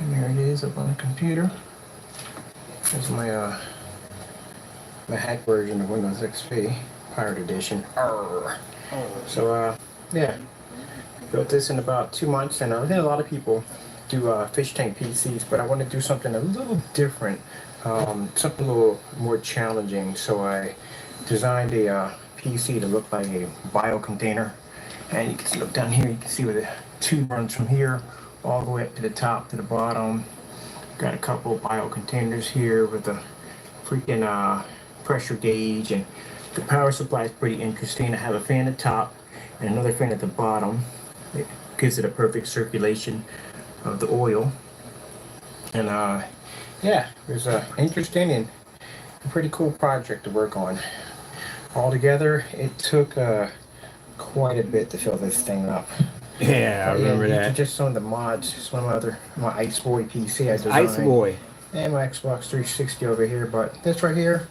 And there it is up on the computer. There's my my hack version of Windows XP, Pirate Edition. Arr. So yeah, built this in about 2 months, and I think a lot of people do fish tank PCs, but I want to do something a little different, something a little more challenging. So I designed a PC to look like a bio container, and you can look down here. You can see where the tube runs from here all the way up to the top to the bottom. Got a couple of bio containers here with a freaking pressure gauge, and the power supply is pretty interesting. I have a fan at the top and another fan at the bottom. It gives it a perfect circulation of the oil. And yeah, it was interesting and a pretty cool project to work on. Altogether, it took quite a bit to fill this thing up. Yeah, I remember that. Just some of the mods. It's one of my Ice Boy PC I designed. Ice Boy. And my Xbox 360 over here, but this right here,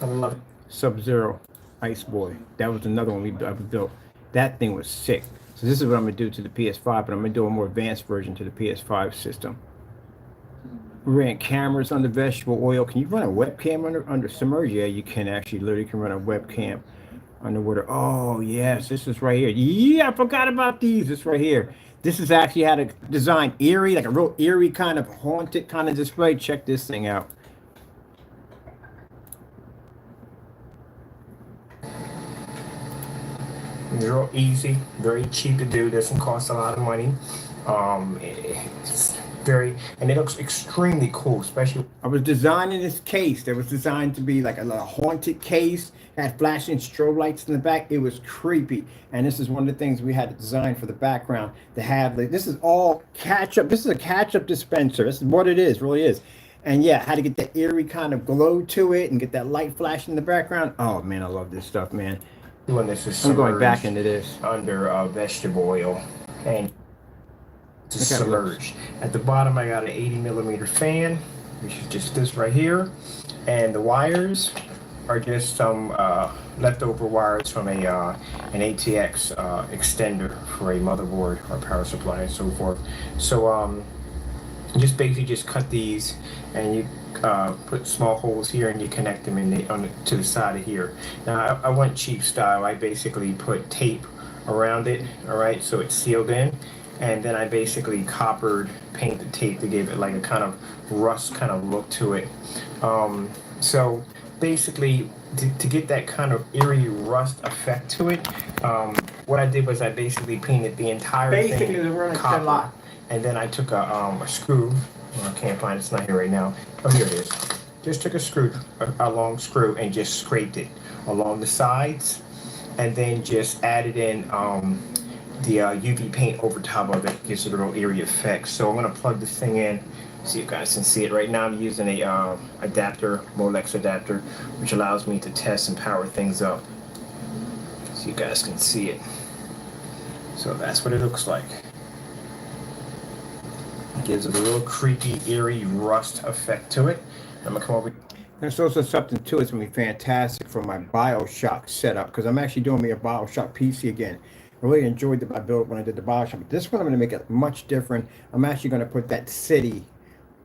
I love it. Sub-Zero Ice Boy. That was another one I built. That thing was sick. So this is what I'm going to do to the PS5, but I'm going to do a more advanced version to the PS5 system. We ran cameras under vegetable oil. Can you run a webcam under submerged? Yeah, you can actually. Literally can run a webcam underwater. Oh, yes, this is right here. Yeah, I forgot about these. This right here. This is actually how to design eerie, like a real eerie kind of haunted kind of display. Check this thing out. It's real easy, very cheap to do. Doesn't cost a lot of money. It's and it looks extremely cool, especially. I was designing this case that was designed to be like a haunted case. Had flashing strobe lights in the back. It was creepy, and this is one of the things we had to design for the background to have. This is all catch-up. This is a catch-up dispenser. This is what it is, really is. And yeah, had to get that eerie kind of glow to it and get that light flashing in the background. Oh man, I love this stuff, man. When this is I'm going back into this under vegetable oil, and it's submerged. At the bottom, I got an 80mm fan, which is just this right here, and the wires are just some leftover wires from an ATX extender for a motherboard or power supply and so forth. So just basically just cut these, and you put small holes here, and you connect them to the side of here. Now I went cheap style. I basically put tape around it, all right, so it's sealed in, and then I basically coppered paint the tape to give it like a kind of rust kind of look to it. So basically, to get that kind of eerie rust effect to it, what I did was I basically painted the entire thing copper, and then I took a screw. Well, I can't find it. It's not here right now. Oh, here it is. Just took a long screw, and just scraped it along the sides, and then just added in the UV paint over top of it. Gives it a real eerie effect. So I'm gonna plug this thing in so you guys can see it. Right now I'm using a adapter, Molex adapter, which allows me to test and power things up, so you guys can see it. So that's what it looks like. It gives it a little creepy, eerie rust effect to it. I'm gonna come over. There's also something to it that's going to be fantastic for my Bioshock setup, because I'm actually doing me a Bioshock PC again. I really enjoyed my build when I did the Bioshock, but this one I'm going to make it much different. I'm actually going to put that city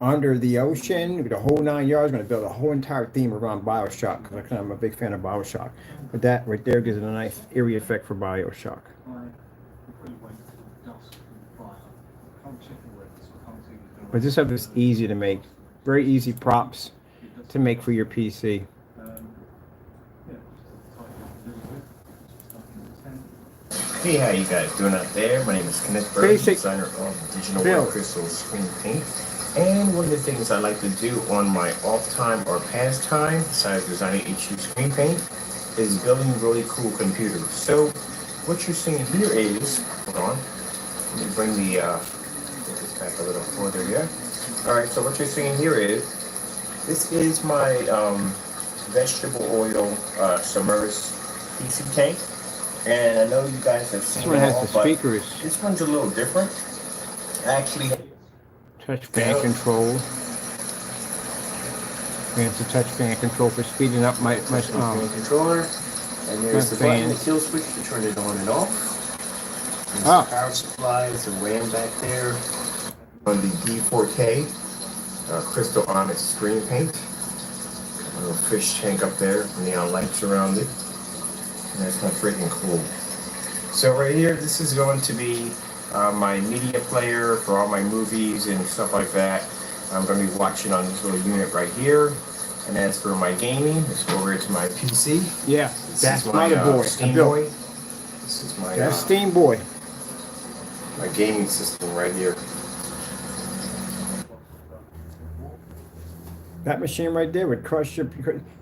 under the ocean with the whole 9 yards. I'm going to build a whole entire theme around Bioshock, because I'm a big fan of Bioshock. But that right there gives it a nice eerie effect for Bioshock. But this stuff is easy to make. Very easy props to make for your PC. Hey, how you guys doing out there? My name is Kenneth Bird, designer of digital white crystal screen paint. And one of the things I like to do on my off time or pastime, besides designing HU screen paint, is building really cool computers. So what you're seeing here is, hold on, let me bring the get this back a little further here. All right, so what you're seeing here is, this is my vegetable oil submerged PC tank. And I know you guys have seen this one has all, the speakers. This one's a little different. Actually, touch fan control. Fancy touch fan control for speeding up my controller. And there's the button, the kill switch to turn it on and off. There's the power supply, there's a RAM back there. On the D4K crystal onyx screen paint. A little fish tank up there, neon lights around it. And that's kind of freaking cool. So right here, this is going to be my media player for all my movies and stuff like that. I'm going to be watching on this little unit right here. And as for my gaming, let's go over to my PC. Yeah, that's my motherboard. Steam Boy. This is my Steam Boy. My gaming system right here. That machine right there would crush your...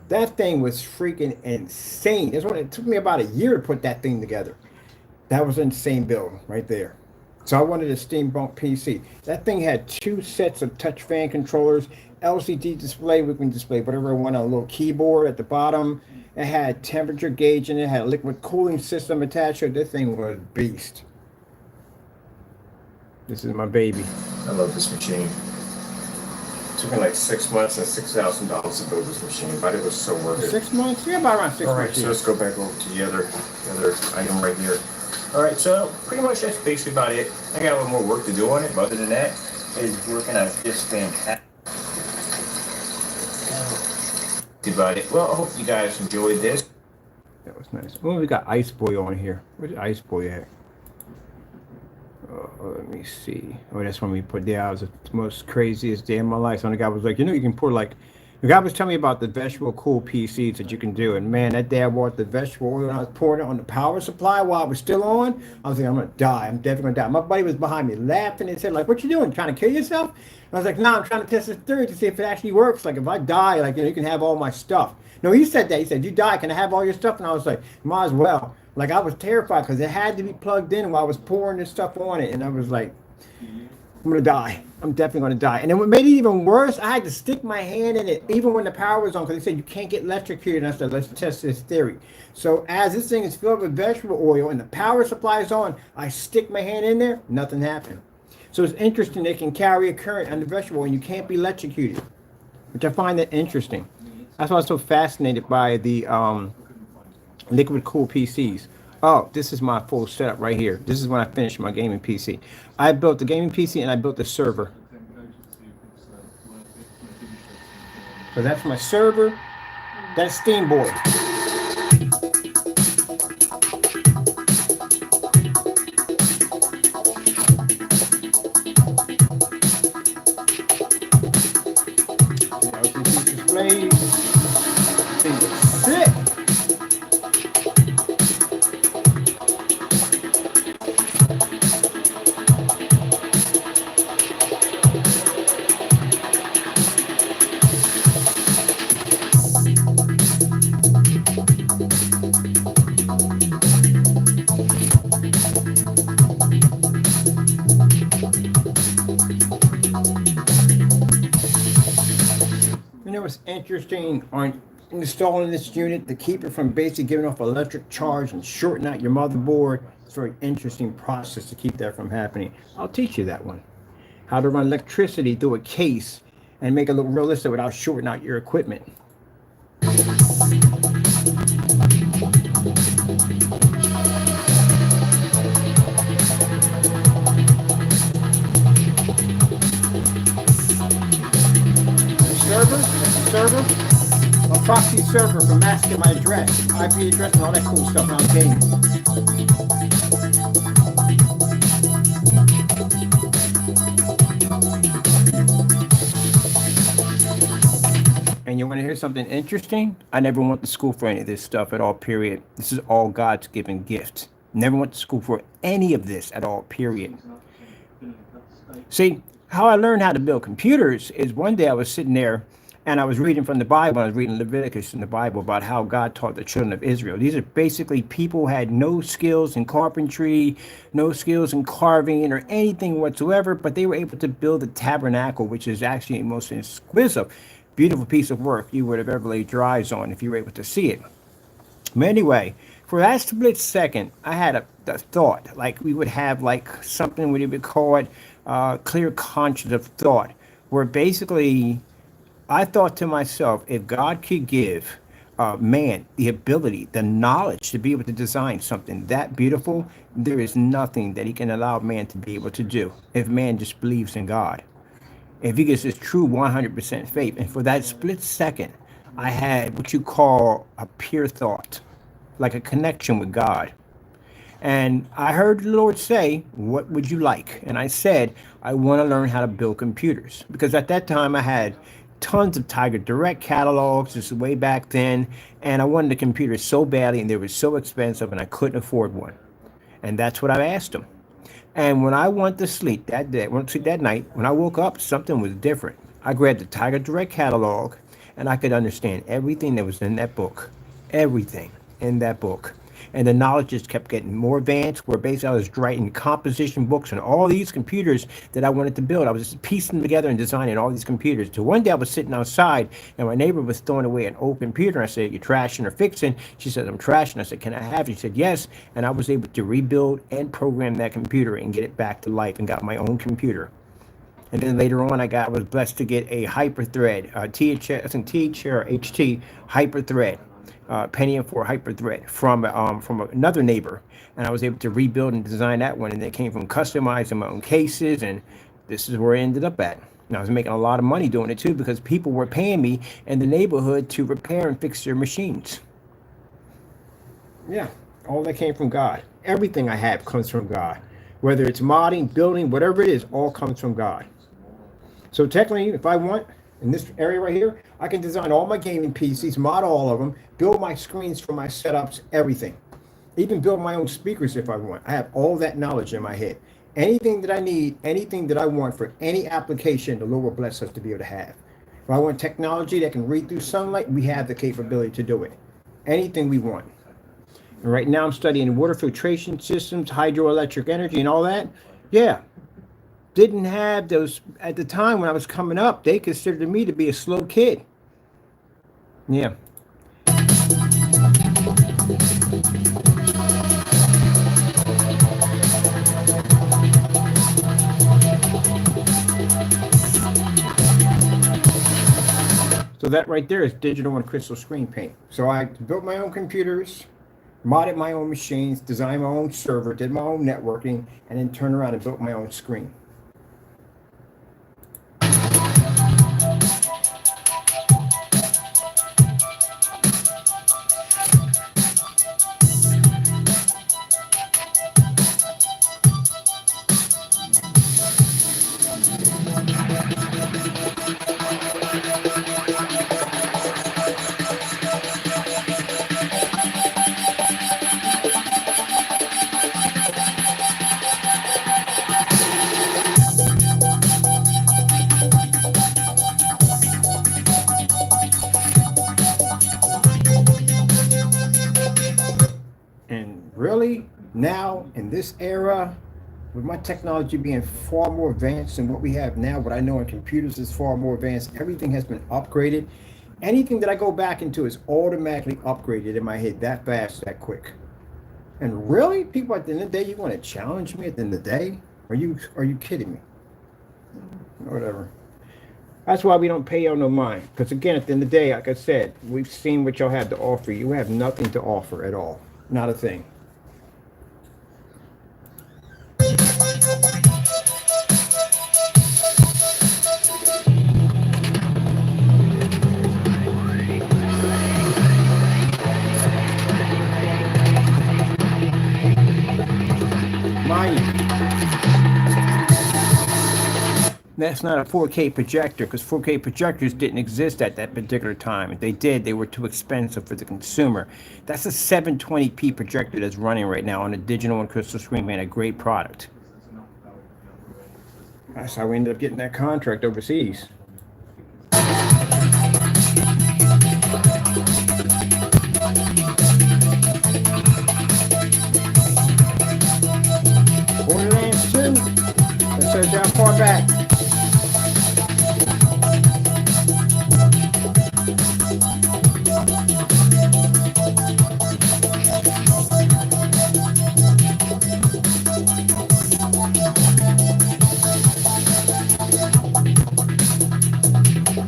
That thing was freaking insane. It took me about a year to put that thing together. That was an insane build right there. So I wanted a steampunk PC. That thing had 2 sets of touch fan controllers, LCD display, we can display whatever I want on a little keyboard at the bottom. It had temperature gauge in it, had a liquid cooling system attached to it. This thing was a beast. This is my baby. I love this machine. It took me like 6 months and $6,000 to build this machine, but it was so worth it. 6 months? Yeah, about around 6 months. All right, so let's go back over to the other item right here. All right, so pretty much that's basically about it. I got a little more work to do on it, but other than that, it's working out just fantastic. That's about it. Well, I hope you guys enjoyed this. That was nice. Oh, we got Ice Boy on here. Where's Ice Boy at? Let me see. Oh, that's when we put the hours. The most craziest day of my life. So the guy was like, you know, you can pour like, the guy was telling me about the vegetable cool PCs that you can do. And man, that day I bought the vegetable oil and I was pouring it on the power supply while I was still on. I was like, I'm going to die. I'm definitely going to die. My buddy was behind me laughing and said, like, what you doing? Trying to kill yourself? And I was like, no, I'm trying to test this theory to see if it actually works. Like, if I die, like, you know, you can have all my stuff. No, he said that. He said, you die, can I have all your stuff? And I was like, might as well. Like, I was terrified because it had to be plugged in while I was pouring this stuff on it. And I was like, I'm going to die. I'm definitely going to die. And then what made it even worse, I had to stick my hand in it even when the power was on because they said you can't get electrocuted. And I said, let's test this theory. So as this thing is filled with vegetable oil and the power supply is on, I stick my hand in there, nothing happened. So it's interesting they can carry a current on the vegetable and you can't be electrocuted, which I find that interesting. That's why I was so fascinated by the liquid cool PCs. Oh, this is my full setup right here. This is when I finished my gaming PC. I built the gaming PC and I built the server. So that's my server. That's Steam Boy. Displays. Sick. You know what's interesting on installing this unit to keep it from basically giving off electric charge and shorting out your motherboard? It's a very interesting process to keep that from happening. I'll teach you that one. How to run electricity through a case and make it look realistic without shorting out your equipment. Server, a proxy server for masking my address, IP address, and all that cool stuff when I'm gaming. And you want to hear something interesting? I never went to school for any of this stuff at all, period. This is all God's given gift. Never went to school for any of this at all, period. See, how I learned how to build computers is one day I was sitting there and I was reading from the Bible. I was reading Leviticus in the Bible about how God taught the children of Israel. These are basically people who had no skills in carpentry, no skills in carving or anything whatsoever, but they were able to build the tabernacle, which is actually the most exquisite, beautiful piece of work you would have ever laid your eyes on if you were able to see it. But anyway, for that split second, I had a thought, like we would have like something we would call it clear conscience of thought, where basically I thought to myself, if God could give man the ability, the knowledge to be able to design something that beautiful, there is nothing that he can allow man to be able to do if man just believes in God. If he gets his true 100% faith. And for that split second, I had what you call a pure thought, like a connection with God. And I heard the Lord say, what would you like? And I said, I want to learn how to build computers. Because at that time I had tons of Tiger Direct catalogs, this is way back then, and I wanted a computer so badly and they were so expensive and I couldn't afford one. And that's what I asked him. And when I went to sleep that day, went to sleep that night, when I woke up, something was different. I grabbed the Tiger Direct catalog and I could understand everything that was in that book, everything in that book. And the knowledge just kept getting more advanced, where basically I was writing composition books and all these computers that I wanted to build. I was just piecing them together and designing all these computers. So one day I was sitting outside and my neighbor was throwing away an old computer. I said, "You trashing or fixing?" She said, "I'm trashing." I said, "Can I have it?" She said, "Yes." And I was able to rebuild and program that computer and get it back to life and got my own computer. And then later on, I was blessed to get a hyperthread, TH or HT hyperthread. Pentium 4 hyperthread from another neighbor, and I was able to rebuild and design that one, and it came from customizing my own cases, and this is where I ended up at. And I was making a lot of money doing it too, because people were paying me in the neighborhood to repair and fix their machines. Yeah, all that came from God. Everything I have comes from God. Whether it's modding, building, whatever it is, all comes from God. So technically, if I want, in this area right here, I can design all my gaming PCs, mod all of them, build my screens for my setups, everything. Even build my own speakers if I want. I have all that knowledge in my head. Anything that I need, anything that I want for any application, the Lord will bless us to be able to have. If I want technology that can read through sunlight, we have the capability to do it. Anything we want. And right now I'm studying water filtration systems, hydroelectric energy, and all that. Yeah. Didn't have those at the time when I was coming up. They considered me to be a slow kid. Yeah. So that right there is digital and crystal screen paint. So I built my own computers, modded my own machines, designed my own server, did my own networking, and then turned around and built my own screen. And really, now in this era, with my technology being far more advanced than what we have now, what I know in computers is far more advanced, everything has been upgraded. Anything that I go back into is automatically upgraded in my head that fast, that quick. And really, people at the end of the day, you want to challenge me at the end of the day? Are you kidding me? Whatever. That's why we don't pay y'all no mind. Because again, at the end of the day, like I said, we've seen what y'all have to offer. You have nothing to offer at all. Not a thing. Mind you, that's not a 4K projector, because 4K projectors didn't exist at that particular time. If they did, they were too expensive for the consumer. That's a 720p projector that's running right now on a digital and crystal screen, man, a great product. That's how we ended up getting that contract overseas. Borderlands 2? That shows you how far back.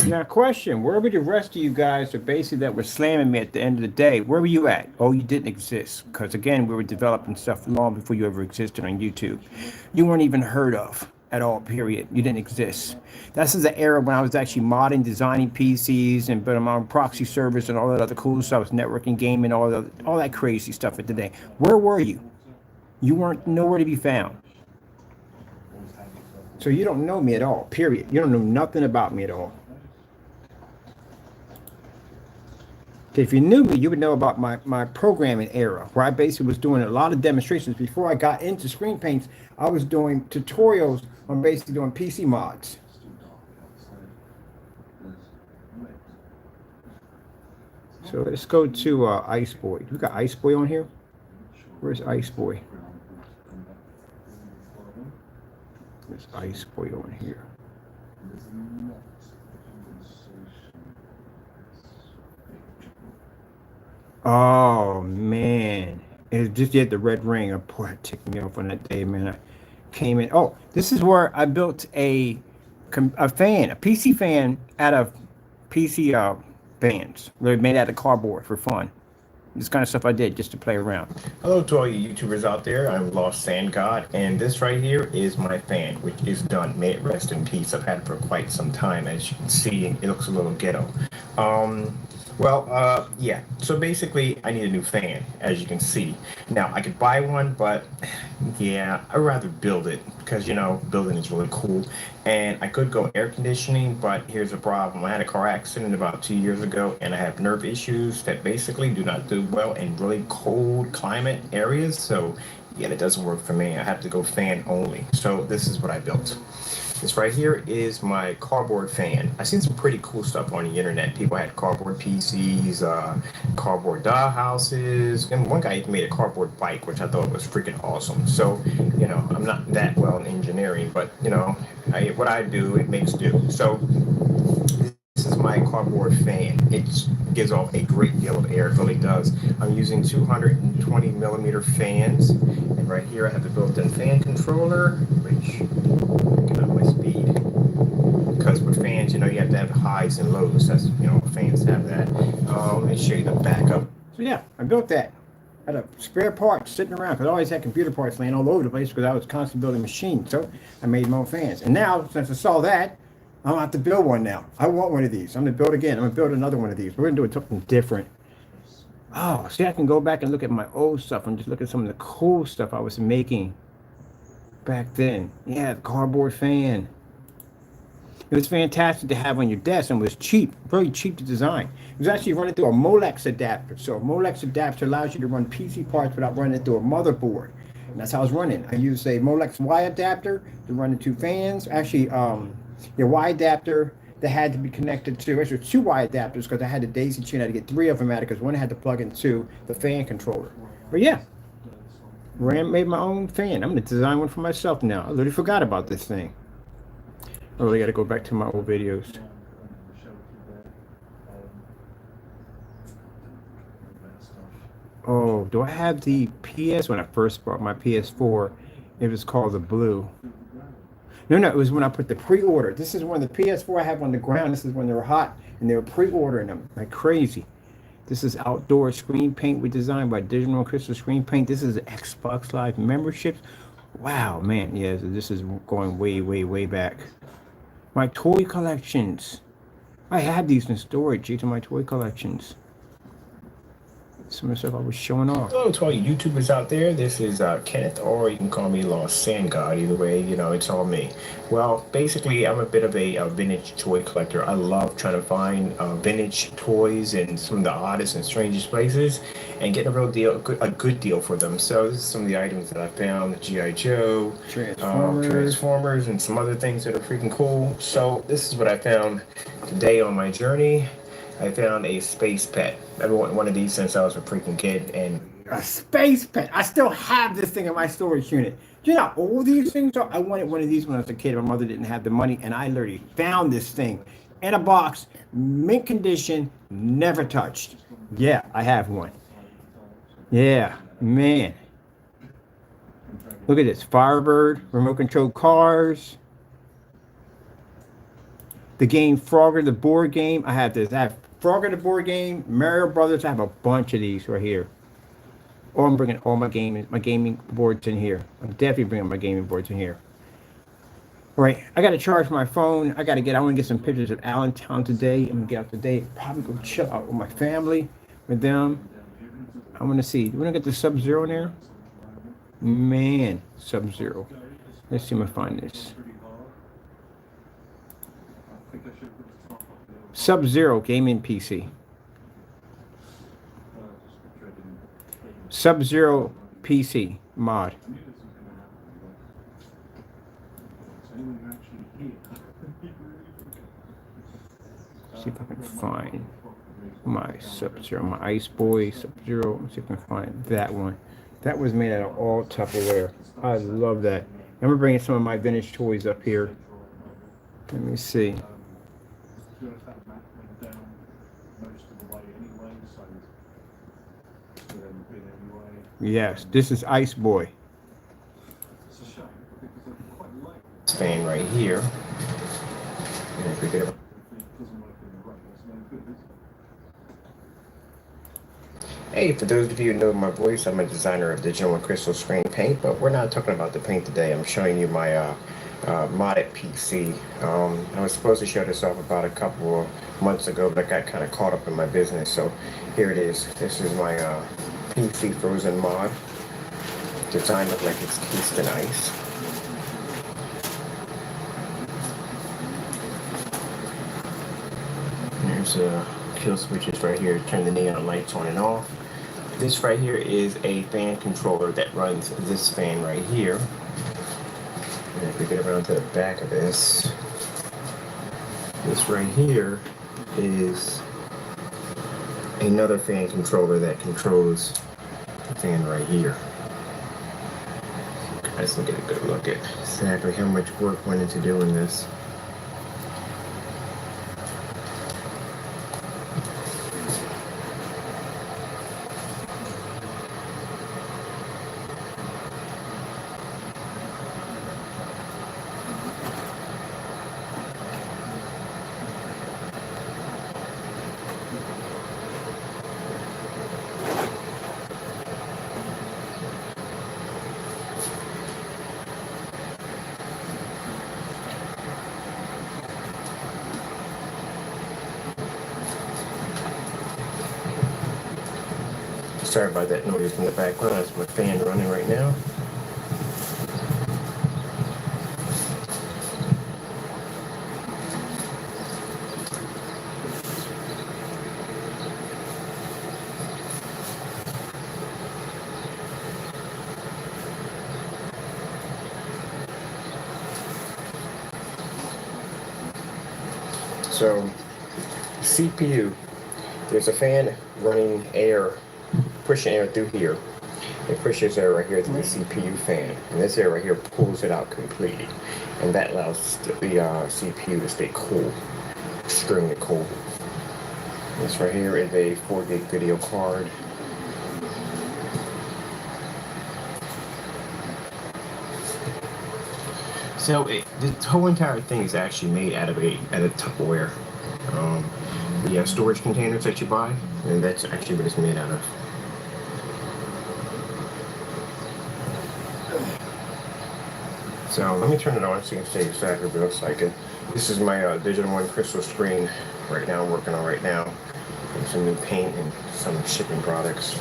Now, question, where were the rest of you guys that basically that were slamming me at the end of the day? Where were you at? Oh, you didn't exist. Because again, we were developing stuff long before you ever existed on YouTube. You weren't even heard of at all, period. You didn't exist. This is the era when I was actually modding, designing PCs, and building my own proxy servers and all that other cool stuff, networking, gaming, all that crazy stuff at the day. Where were you? You weren't nowhere to be found. So you don't know me at all, period. You don't know nothing about me at all. If you knew me, you would know about my programming era, where I basically was doing a lot of demonstrations. Before I got into screen paints, I was doing tutorials on basically doing PC mods. So let's go to Ice Boy. We got Ice Boy on here? Where's Ice Boy? There's Ice Boy on here. Oh man, it just did the red ring. Boy, it ticked me off on that day, man. I came in. Oh, this is where I built a PC fan out of PC bands. Really made out of cardboard for fun. This kind of stuff I did just to play around. Hello to all you YouTubers out there. I'm Lost Sand God, and this right here is my fan, which is done. May it rest in peace. I've had it for quite some time. As you can see, it looks a little ghetto. Yeah, so basically I need a new fan, as you can see. Now, I could buy one, but yeah, I'd rather build it because, you know, building is really cool. And I could go air conditioning, but here's the problem. I had a car accident about 2 years ago, and I have nerve issues that basically do not do well in really cold climate areas. So yeah, that doesn't work for me. I have to go fan only. So this is what I built. This right here is my cardboard fan. I've seen some pretty cool stuff on the internet. People had cardboard PCs, cardboard dollhouses, and one guy even made a cardboard bike, which I thought was freaking awesome. So, you know, I'm not that well in engineering, but, you know, what I do, it makes do. So this is my cardboard fan. It gives off a great deal of air, it really does. I'm using 220 millimeter fans, and right here I have the built-in fan controller, which my speed, because with fans, you know, you have to have highs and lows. That's, you know, fans have that. Let me show you the backup. So yeah, I built that. I had a spare parts sitting around because I always had computer parts laying all over the place because I was constantly building machines. So I made my own fans. And now, since I saw that, I'm gonna have to build one now. I want one of these. I'm gonna build again. I'm gonna build another one of these. We're gonna do something different. Oh, see, I can go back and look at my old stuff and just look at some of the cool stuff I was making back then. Yeah, the cardboard fan. It was fantastic to have on your desk and was cheap, very cheap to design. It was actually running through a Molex adapter. So a Molex adapter allows you to run PC parts without running it through a motherboard. And that's how I was running. I used a Molex Y adapter to run the two fans. Actually, your Y adapter that had to be connected to, actually two Y adapters because I had the daisy chain. I had to get three of them out because one had to plug into the fan controller. But yeah, made my own fan. I'm going to design one for myself now. I literally forgot about this thing. I really got to go back to my old videos. Oh, do I have the PS? When I first bought my PS4, it was called the Blue. No, no, it was when I put the pre-order. This is when the PS4 I have on the ground. This is when they were hot and they were pre-ordering them like crazy. This is outdoor screen paint we designed by Digital and Crystal Screen Paint. This is Xbox Live memberships. Wow, man, yeah, this is going way, way, way back. My toy collections. I have these in storage. These are my toy collections. Some of the stuff I was showing off. Hello to all you YouTubers out there. This is Kenneth, or you can call me Lost Sand God. Either way, you know, it's all me. Well, basically, I'm a bit of a vintage toy collector. I love trying to find vintage toys in some of the oddest and strangest places and get a real deal, a good deal for them. So this is some of the items that I found: G.I. Joe, Transformers, and some other things that are freaking cool. So this is what I found today on my journey. I found a space pet. I've wanted one of these since I was a freaking kid. And a space pet. I still have this thing in my storage unit. You know how old these things are? I wanted one of these when I was a kid. My mother didn't have the money, and I literally found this thing in a box, mint condition, never touched. Yeah, I have one. Yeah, man. Look at this. Firebird, remote control cars. The game Frogger, the board game. I have this. I have Frogger, the board game, Mario Brothers. I have a bunch of these right here. Or I'm bringing all my gaming boards in here. I'm definitely bringing my gaming boards in here. All right, I got to charge my phone. I want to get some pictures of Allentown today. I'm going to get out today. Probably go chill out with my family, with them. I want to see. Do we want to get the Sub-Zero in there? Man, Sub-Zero. Let's see if I find this. Sub-Zero gaming PC. Sub-Zero PC mod. See if I can find my Sub-Zero, my Ice Boy Sub-Zero. Let's see if I can find that one. That was made out of all Tupperware. I love that. I'm gonna bring some of my vintage toys up here. Let me see. Yes, this is Ice Boy. fan right here. And if we get Hey, for those of you who know my voice, I'm a designer of digital and crystal screen paint, but we're not talking about the paint today. I'm showing you my modded PC. I was supposed to show this off about a couple of months ago, but I got kind of caught up in my business, so here it is. This is my PC frozen mod. Design look like it's cased in ice. There's kill switches right here to turn the neon lights on and off. This right here is a fan controller that runs this fan right here. And if we get around to the back of this right here is another fan controller that controls the fan right here. Guys, look at a good look at exactly how much work went into doing this. Sorry about that noise in the background. That's my fan running right now. So, CPU, there's a fan running air, pushing air through here. It pushes air right here through the CPU fan, and this air right here pulls it out completely, and that allows the CPU to stay cool, extremely cool. This right here is a 4 gig video card. So this whole entire thing is actually made out of a Tupperware. The storage containers that you buy, and that's actually what it's made out of. So let me turn it on so you can see exactly what it looks like. And this is my Digital One crystal screen right now, I'm working on right now. And some new paint and some shipping products.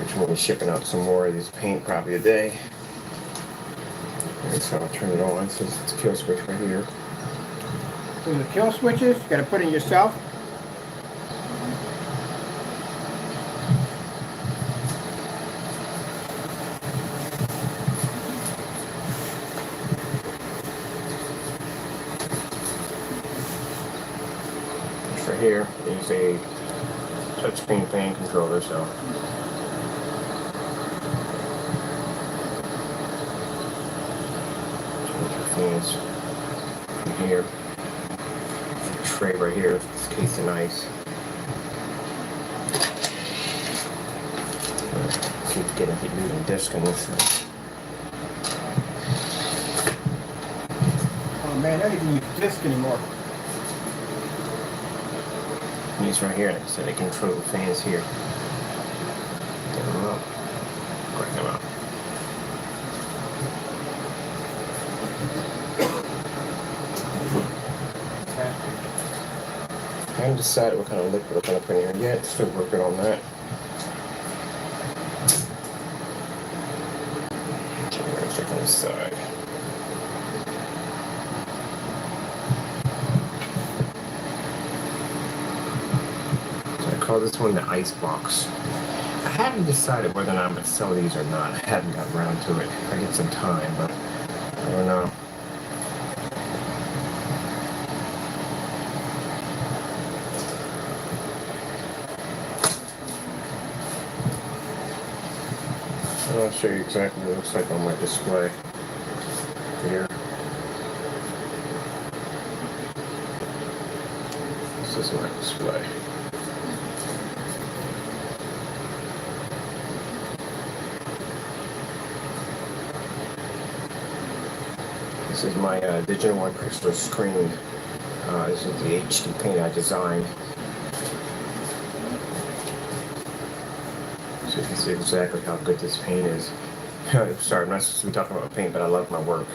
Which we'll be shipping out some more of these paint probably a day. And so I'll turn it on. So it's a kill switch right here. So the kill switches, you got to put in yourself. Right here is a touchscreen fan controller, so fans from here. Tray right here, this case of ice. Keep getting hit moving disc on this thing. Oh man, I don't even use disc anymore. These right here, like I said, they control the fans here. Get them up. Crank them up. I haven't decided what kind of liquid I'm going to put in here yet. Still working on that. Check on this side. I call this one the ice box. I haven't decided whether or not I'm going to sell these or not. I haven't got around to it. I get some time, but I don't know. I'll show you exactly what it looks like on my display here. This is my display. This is my Digital One crystal screen. This is the HD paint I designed. So you can see exactly how good this paint is. Sorry, I'm not supposed to be talking about paint, but I love my work.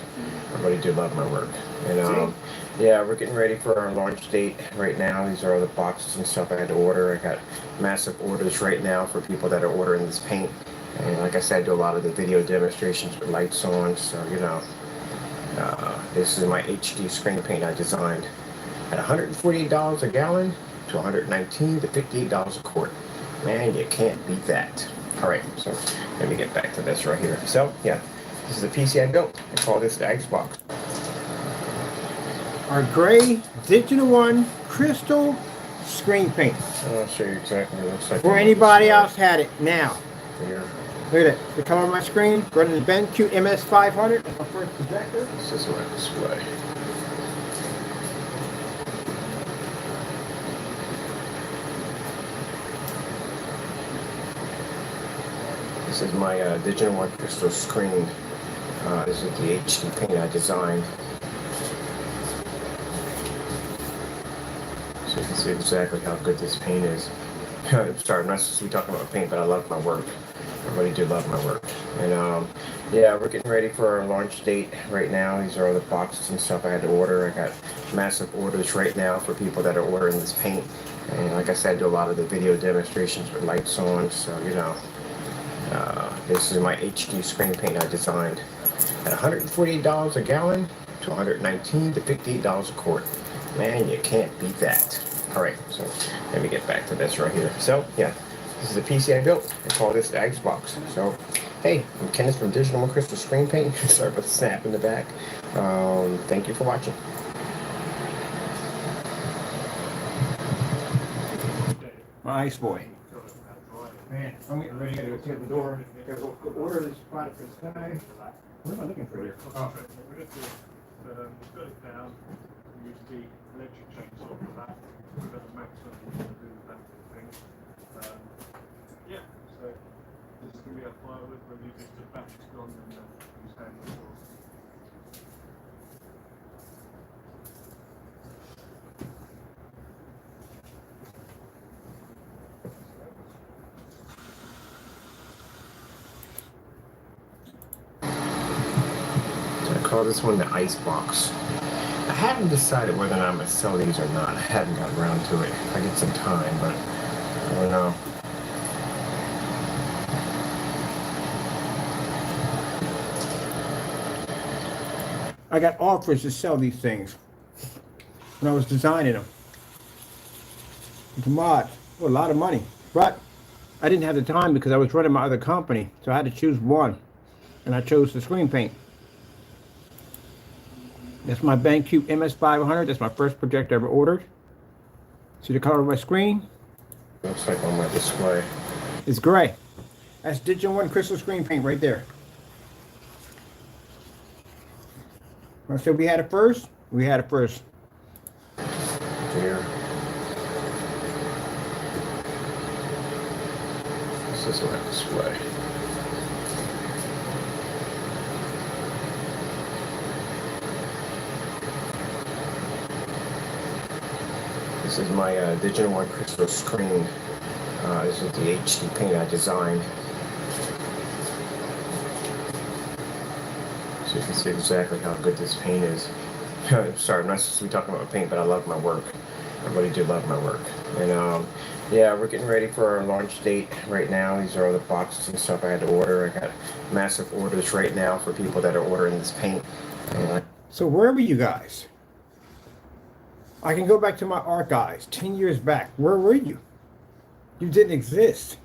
I really do love my work. And yeah, we're getting ready for our launch date right now. These are all the boxes and stuff I had to order. I got massive orders right now for people that are ordering this paint. And like I said, I do a lot of the video demonstrations with lights on, so you know. This is my HD screen paint I designed at $148 a gallon to $119 to $58 a quart. Man, you can't beat that. Alright, so let me get back to this right here. So, yeah, this is the PC I built. I call this the Icebox. Our gray Digital One crystal screen paint. I'll show you exactly what it looks like. Before anybody else had it, now. Here. Look at it. The color on my screen, running the BenQ MS500. That's my first projector. This is my display. This is my Digital One crystal screen. This is the HD paint I designed. So you can see exactly how good this paint is. Sorry, I'm not supposed to be talking about paint, but I love my work. I really do love my work. And yeah, we're getting ready for our launch date right now. These are all the boxes and stuff I had to order. I got massive orders right now for people that are ordering this paint. And like I said, I do a lot of the video demonstrations with lights on, so you know. This is my HD screen paint I designed at $148 a gallon to $119 to $58 a quart. Man, you can't beat that. Alright, so let me get back to this right here. So, yeah, this is the PC I built. I call this the Icebox. So, hey, I'm Kenneth from Digital One Crystal Screen Paint. Sorry about the snap in the back. Thank you for watching. My ice boy. Man, I'm getting ready to go to the door. Gotta go order this product for this guy. What am I looking for here? Got it down. Use the electric chainsaw for that. We've got the maximum you can do with that sort of thing. Yeah, so this is going to be our firewood. We'll use this to batch it's gone and use hand tools. call this one the ice box. I haven't decided whether or not I'm going to sell these or not. I haven't got around to it. I get some time, but I don't know. I got offers to sell these things when I was designing them. It's a mod. Well, a lot of money. But I didn't have the time because I was running my other company. So I had to choose one. And I chose the screen paint. That's my BenQ MS500. That's my first projector I ever ordered. See the color of my screen? Looks like on my display. It's gray. That's Digital One crystal screen paint right there. I said we had it first. We had it first. Here. This is my display. This is my Digital One crystal screen. This is the HD paint I designed. So you can see exactly how good this paint is. Sorry, I'm not supposed to be talking about paint, but I love my work. I really do love my work. And yeah, we're getting ready for our launch date right now. These are all the boxes and stuff I had to order. I got massive orders right now for people that are ordering this paint. So where were you guys? I can go back to my archives 10 years back. Where were you? You didn't exist.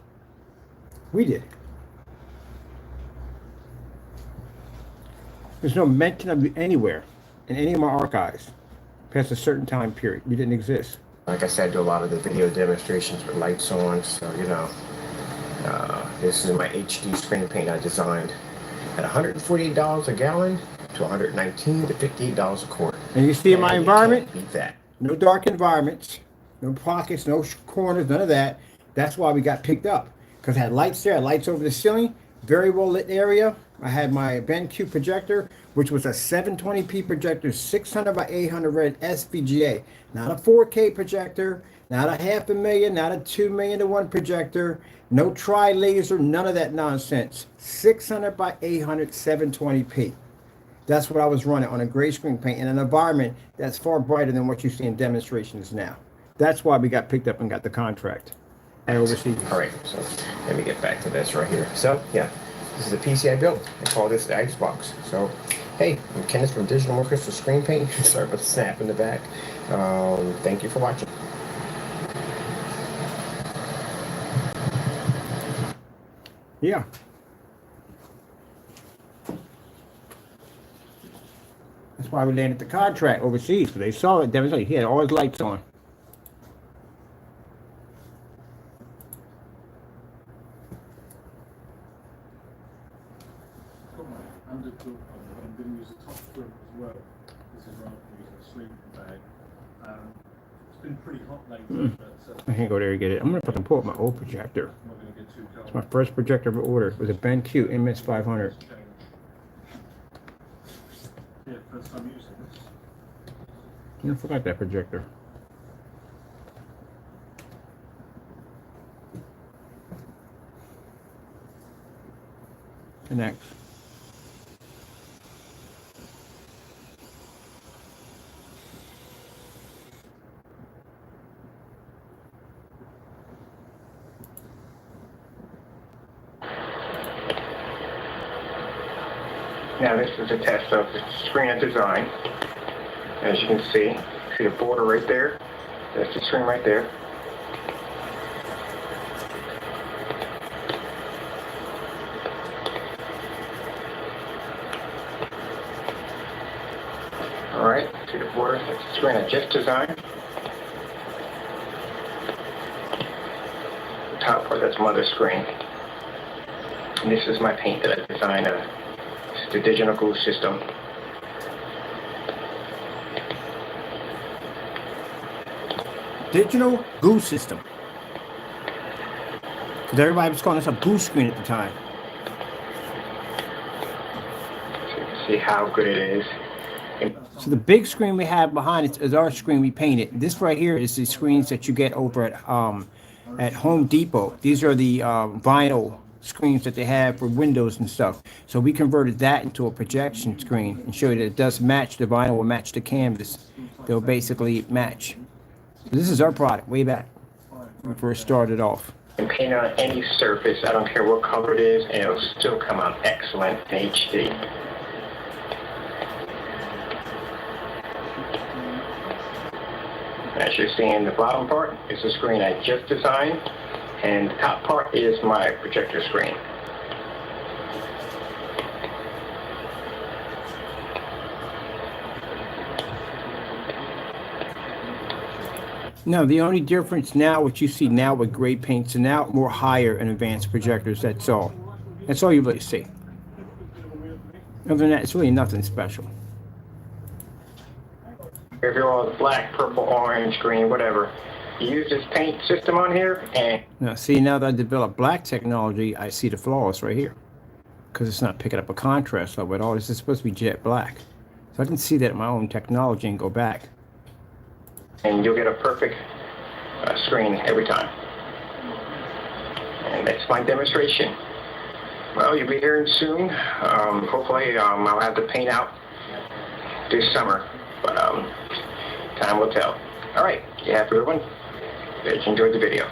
We did. There's no mention of you anywhere in any of my archives past a certain time period. You didn't exist. Like I said, I do a lot of the video demonstrations with lights on, so you know, this is my HD screen paint I designed at $148 a gallon to $119 to $58 a quart. And you see in my environment, beat that. No dark environments, no pockets, no corners, none of that. That's why we got picked up. Because I had lights there, I had lights over the ceiling, very well lit area. I had my BenQ projector, which was a 720p projector, 600 by 800 red SVGA. Not a 4K projector, not a $500,000, not a $2 million to 1 projector, no tri-laser, none of that nonsense. 600 by 800, 720p. That's what I was running on a gray screen paint in an environment that's far brighter than what you see in demonstrations now. That's why we got picked up and got the contract. I oversee. All right, so let me get back to this right here. So yeah, this is the PC I built. I call this the ice box. So hey, I'm Kenneth from Digital One Crystal Screen Paint. Sorry about the snap in the back. Thank you for watching. Yeah. That's why we landed the contract overseas. They saw it demonstrate. He had all his lights on. I'm going to use the top trim as well. This is rather than using a sleeping bag. It's been pretty hot lately, but I can't go there and get it. I'm going to put pull up my old projector. I'm not going to get too cold. It's my first projector I ever ordered. It was a BenQ MS500. Yeah, first time using this. I forgot that projector. Connect. Now this is a test of the screen I designed. As you can see the border right there. That's the screen right there. Alright, see the border, that's the screen I just designed. The top part, that's mother screen. And this is my paint that I designed. This is the digital glue system. Digital glue system. Because everybody was calling us a glue screen at the time. So you can see how good it is. So the big screen we have behind it is our screen we painted. This right here is the screens that you get over at Home Depot. These are the vinyl screens that they have for windows and stuff. So we converted that into a projection screen and showed that it does match. The vinyl will match the canvas. They'll basically match. So this is our product way back when we first started off. And paint on any surface, I don't care what color it is, and it'll still come out excellent in HD. As you're seeing, the bottom part is the screen I just designed, and the top part is my projector screen. No, the only difference now, what you see now with gray paints, and now more higher and advanced projectors, that's all. That's all you really see. Other than that, it's really nothing special. If you're all black, purple, orange, green, whatever, you use this paint system on here, and Now, see, now that I developed black technology, I see the flaws right here. Because it's not picking up a contrast level at all. This is supposed to be jet black. So I can see that in my own technology and go back. you'll get a perfect screen every time. And that's my demonstration. Well, you'll be hearing soon. Hopefully, I'll have the paint out this summer, but time will tell. All right, you happy, everyone? Glad you enjoyed the video.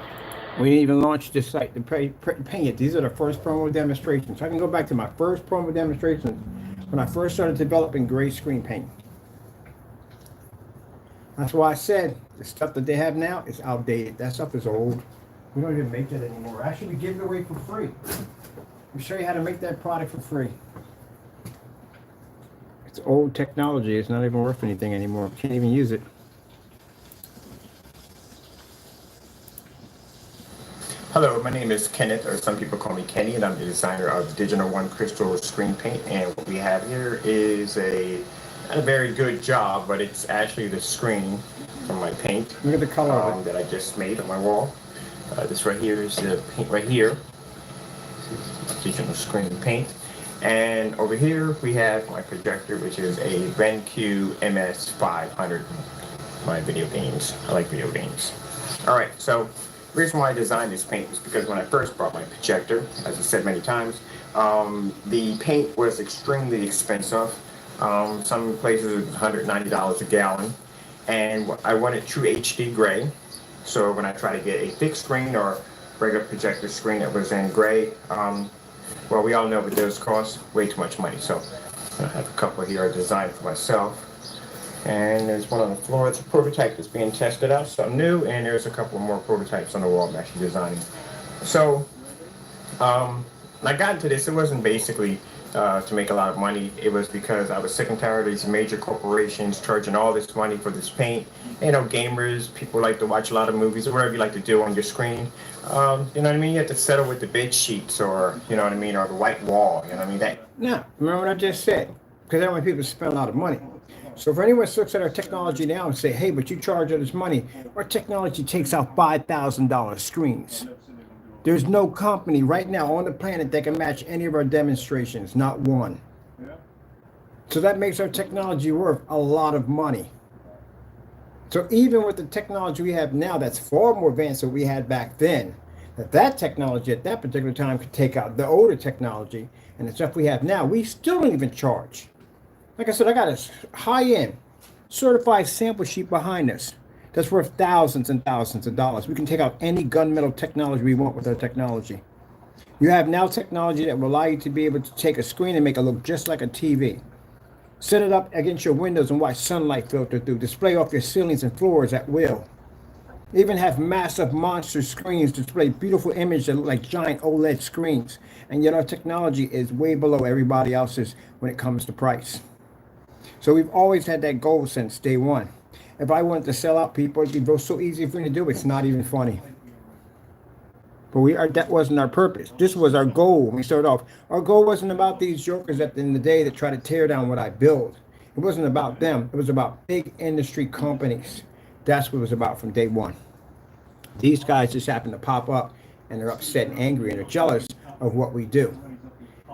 We didn't even launch this site to paint it. These are the first promo demonstrations. So I can go back to my first promo demonstrations when I first started developing gray screen paint. That's why I said the stuff that they have now is outdated. That stuff is old. We don't even make that anymore. Actually, we give it away for free. We show you how to make that product for free. It's old technology. It's not even worth anything anymore. We can't even use it. Hello, my name is Kenneth, or some people call me Kenny, and I'm the designer of Digital One Crystal Screen Paint. And what we have here is not a very good job, but it's actually the screen from my paint. Look at the color of it. That I just made on my wall. This right here is the paint right here. This is Digital Screen Paint. And over here we have my projector, which is a BenQ MS500. My video games. I like video games. All right, so the reason why I designed this paint was because when I first bought my projector, as I said many times, the paint was extremely expensive. Some places it was $190 a gallon, and I wanted true HD gray. So when I try to get a thick screen or regular projector screen that was in gray, well, we all know what those cost way too much money. So I have a couple here I designed for myself. And there's one on the floor. It's a prototype that's being tested out, something new, and there's a couple more prototypes on the wall I'm actually designing. So when I got into this, it wasn't basically to make a lot of money. It was because I was sick and tired of these major corporations charging all this money for this paint. You know, gamers, people like to watch a lot of movies or whatever you like to do on your screen. You know what I mean? You have to settle with the bed sheets, or, you know what I mean, or the white wall, you know what I mean? That. Now, remember what I just said? Because I don't want people to spend a lot of money. So if anyone looks at our technology now and say, hey, but you charge all this money, our technology takes out $5,000 screens. There's no company right now on the planet that can match any of our demonstrations, not one. So that makes our technology worth a lot of money. So even with the technology we have now, that's far more advanced than we had back then, that technology at that particular time could take out the older technology, and the stuff we have now, we still don't even charge. Like I said, I got a high-end certified sample sheet behind us that's worth thousands and thousands of dollars. We can take out any gunmetal technology we want with our technology. You have now technology that will allow you to be able to take a screen and make it look just like a TV. Set it up against your windows and watch sunlight filter through. Display off your ceilings and floors at will. Even have massive monster screens display beautiful images that look like giant OLED screens. And yet our technology is way below everybody else's when it comes to price. So we've always had that goal since day one. If I wanted to sell out people, it'd be so easy for me to do. It's not even funny. But that wasn't our purpose. This was our goal when we started off. Our goal wasn't about these jokers at the end of the day that try to tear down what I build. It wasn't about them. It was about big industry companies. That's what it was about from day one. These guys just happen to pop up, and they're upset and angry, and they're jealous of what we do.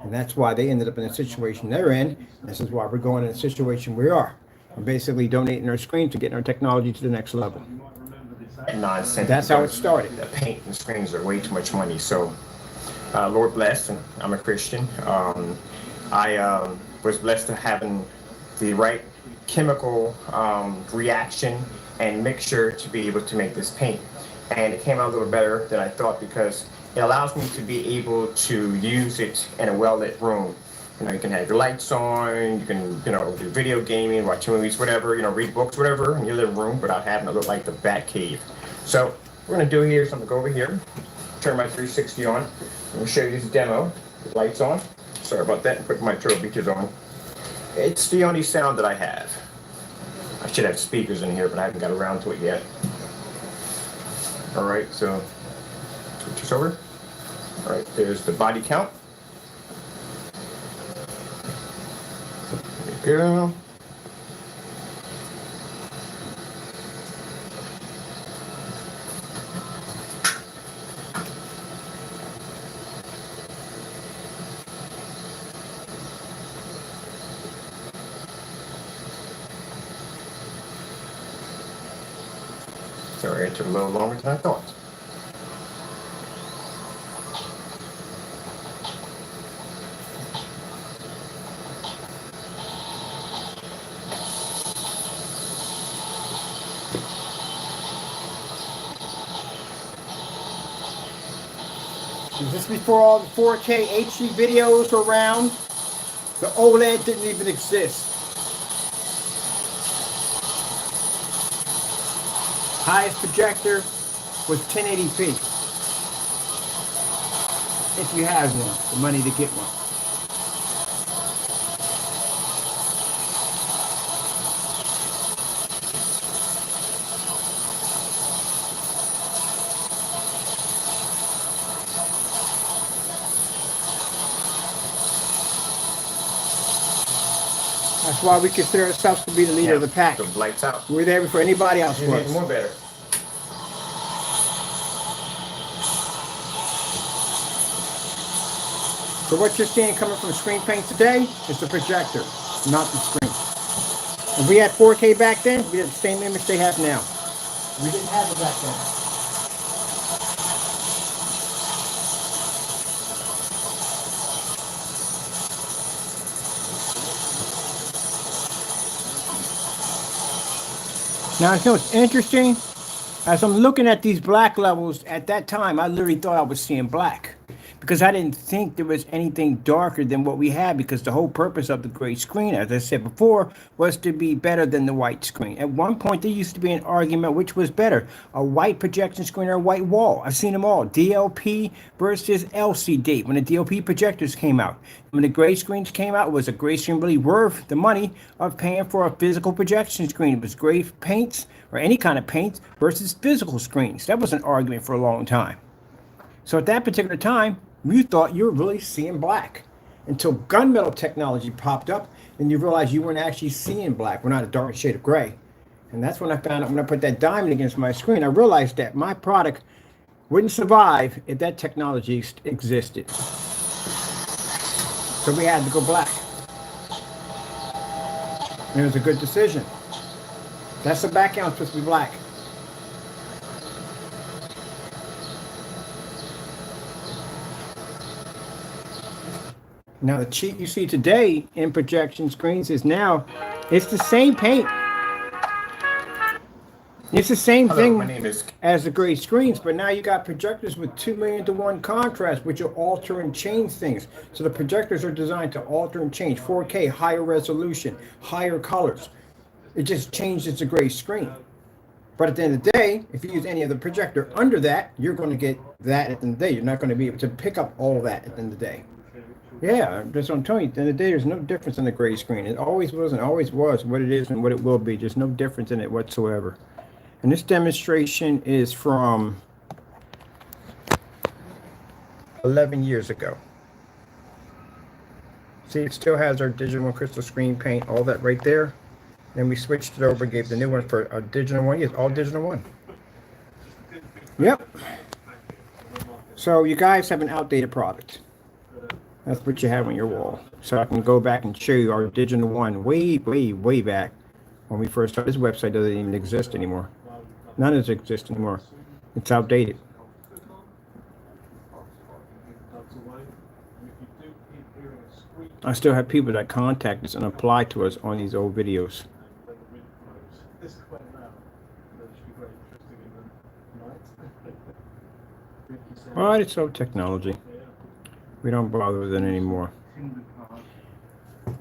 And that's why they ended up in the situation they're in. This is why we're going in the situation we are. We're basically donating our screen to getting our technology to the next level. Nonsense. That's how it started. The paint and screens are way too much money. So Lord bless, and I'm a Christian. I was blessed to having the right chemical reaction and mixture to be able to make this paint. And it came out a little better than I thought because it allows me to be able to use it in a well-lit room. You know, you can have your lights on, you can, you know, do video gaming, watch movies, whatever, you know, read books, whatever, in your living room without having to look like the Bat Cave. So what we're gonna do here is I'm gonna go over here, turn my 360 on. I'm gonna show you this demo. Lights on. Sorry about that. Put my turtle beakers on. It's the only sound that I have. I should have speakers in here, but I haven't got around to it yet. All right, so switch this over. All right, there's the body count. There you go. Sorry, it took a little longer than I thought. Is this before all the 4K HD videos were around? The OLED didn't even exist. Highest projector was 1080p. If you have one, the money to get one. That's why we consider ourselves to be the leader of the pack. The lights out. We're there before anybody else You make it was. more better. So what you're seeing coming from screen paint today is the projector, not the screen. If we had 4K back then, we had the same image they have now. We didn't have it back then. Now, you know what's interesting? As I'm looking at these black levels, at that time, I literally thought I was seeing black. Because I didn't think there was anything darker than what we had, because the whole purpose of the gray screen, as I said before, was to be better than the white screen. At one point, there used to be an argument which was better, a white projection screen or a white wall. I've seen them all, DLP versus LCD. When the DLP projectors came out, when the gray screens came out, was a gray screen really worth the money of paying for a physical projection screen? It was gray paints or any kind of paints versus physical screens. That was an argument for a long time. So at that particular time, you thought you were really seeing black until gunmetal technology popped up, and you realized you weren't actually seeing black. We're not a dark shade of gray. And that's when I found out, when I put that diamond against my screen, I realized that my product wouldn't survive if that technology existed. So we had to go black. And it was a good decision. That's the background supposed to be black. Now the cheat you see today in projection screens is now, it's the same paint. It's the same thing as the gray screens, but now you got projectors with 2,000,000 to 1 contrast, which will alter and change things. So the projectors are designed to alter and change. 4K, higher resolution, higher colors. It just changes the gray screen. But at the end of the day, if you use any other projector under that, you're going to get that at the end of the day. You're not going to be able to pick up all of that at the end of the day. Yeah, that's what I'm telling you. At the end of the day, there's no difference in the gray screen. It always was and always was what it is and what it will be. There's no difference in it whatsoever. And this demonstration is from 11 years ago. See, it still has our digital crystal screen paint, all that right there. Then we switched it over, gave the new one for a digital one. Yes, all digital one. Yep. So you guys have an outdated product. That's what you have on your wall. So I can go back and show you our digital one way, way, way back when we first started. This website doesn't even exist anymore. None of it exists anymore. It's outdated. I still have people that contact us and apply to us on these old videos. when the wind blows. It's quite loud. That should be very interesting in the night. Ricky said, Well, it's old technology. yeah, We don't bother with it anymore. timber part.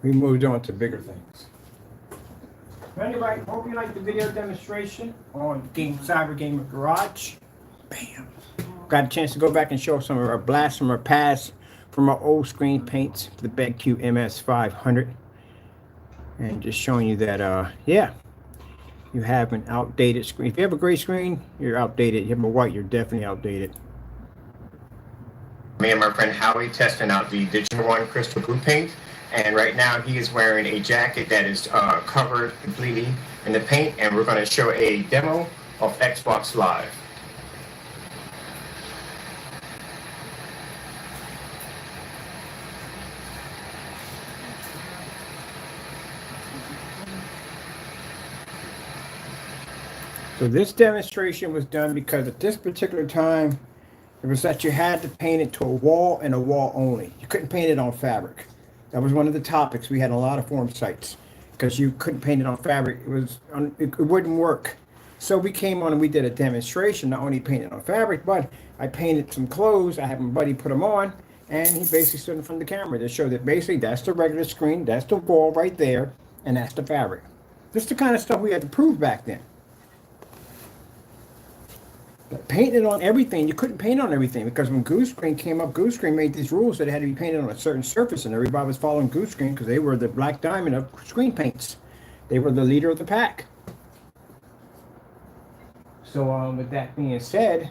We moved on to bigger things. Anyway, hope you liked the video demonstration on Cyber Garage. Bam. Got a chance to go back and show some of our blasts from our past, from our old screen paints, the BenQ MS500. And just showing you that, yeah, you have an outdated screen. If you have a gray screen, you're outdated. You have a white, you're definitely outdated. Me and my friend Howie testing out the Digital One Crystal Blue paint, and right now he is wearing a jacket that is covered completely in the paint, and we're going to show a demo of Xbox Live. So this demonstration was done because at this particular time, it was that you had to paint it to a wall and a wall only. You couldn't paint it on fabric. That was one of the topics we had in a lot of forum sites, because you couldn't paint it on fabric. It wouldn't work. So we came on and we did a demonstration, not only painted on fabric, but I painted some clothes. I had my buddy put them on, and he basically stood in front of the camera to show that basically that's the regular screen, that's the wall right there, and that's the fabric. This is the kind of stuff we had to prove back then. But painting on everything, you couldn't paint on everything, because when Goose Screen came up, Goose Screen made these rules that it had to be painted on a certain surface, and everybody was following Goose Screen because they were the black diamond of screen paints. They were the leader of the pack. So with that being said,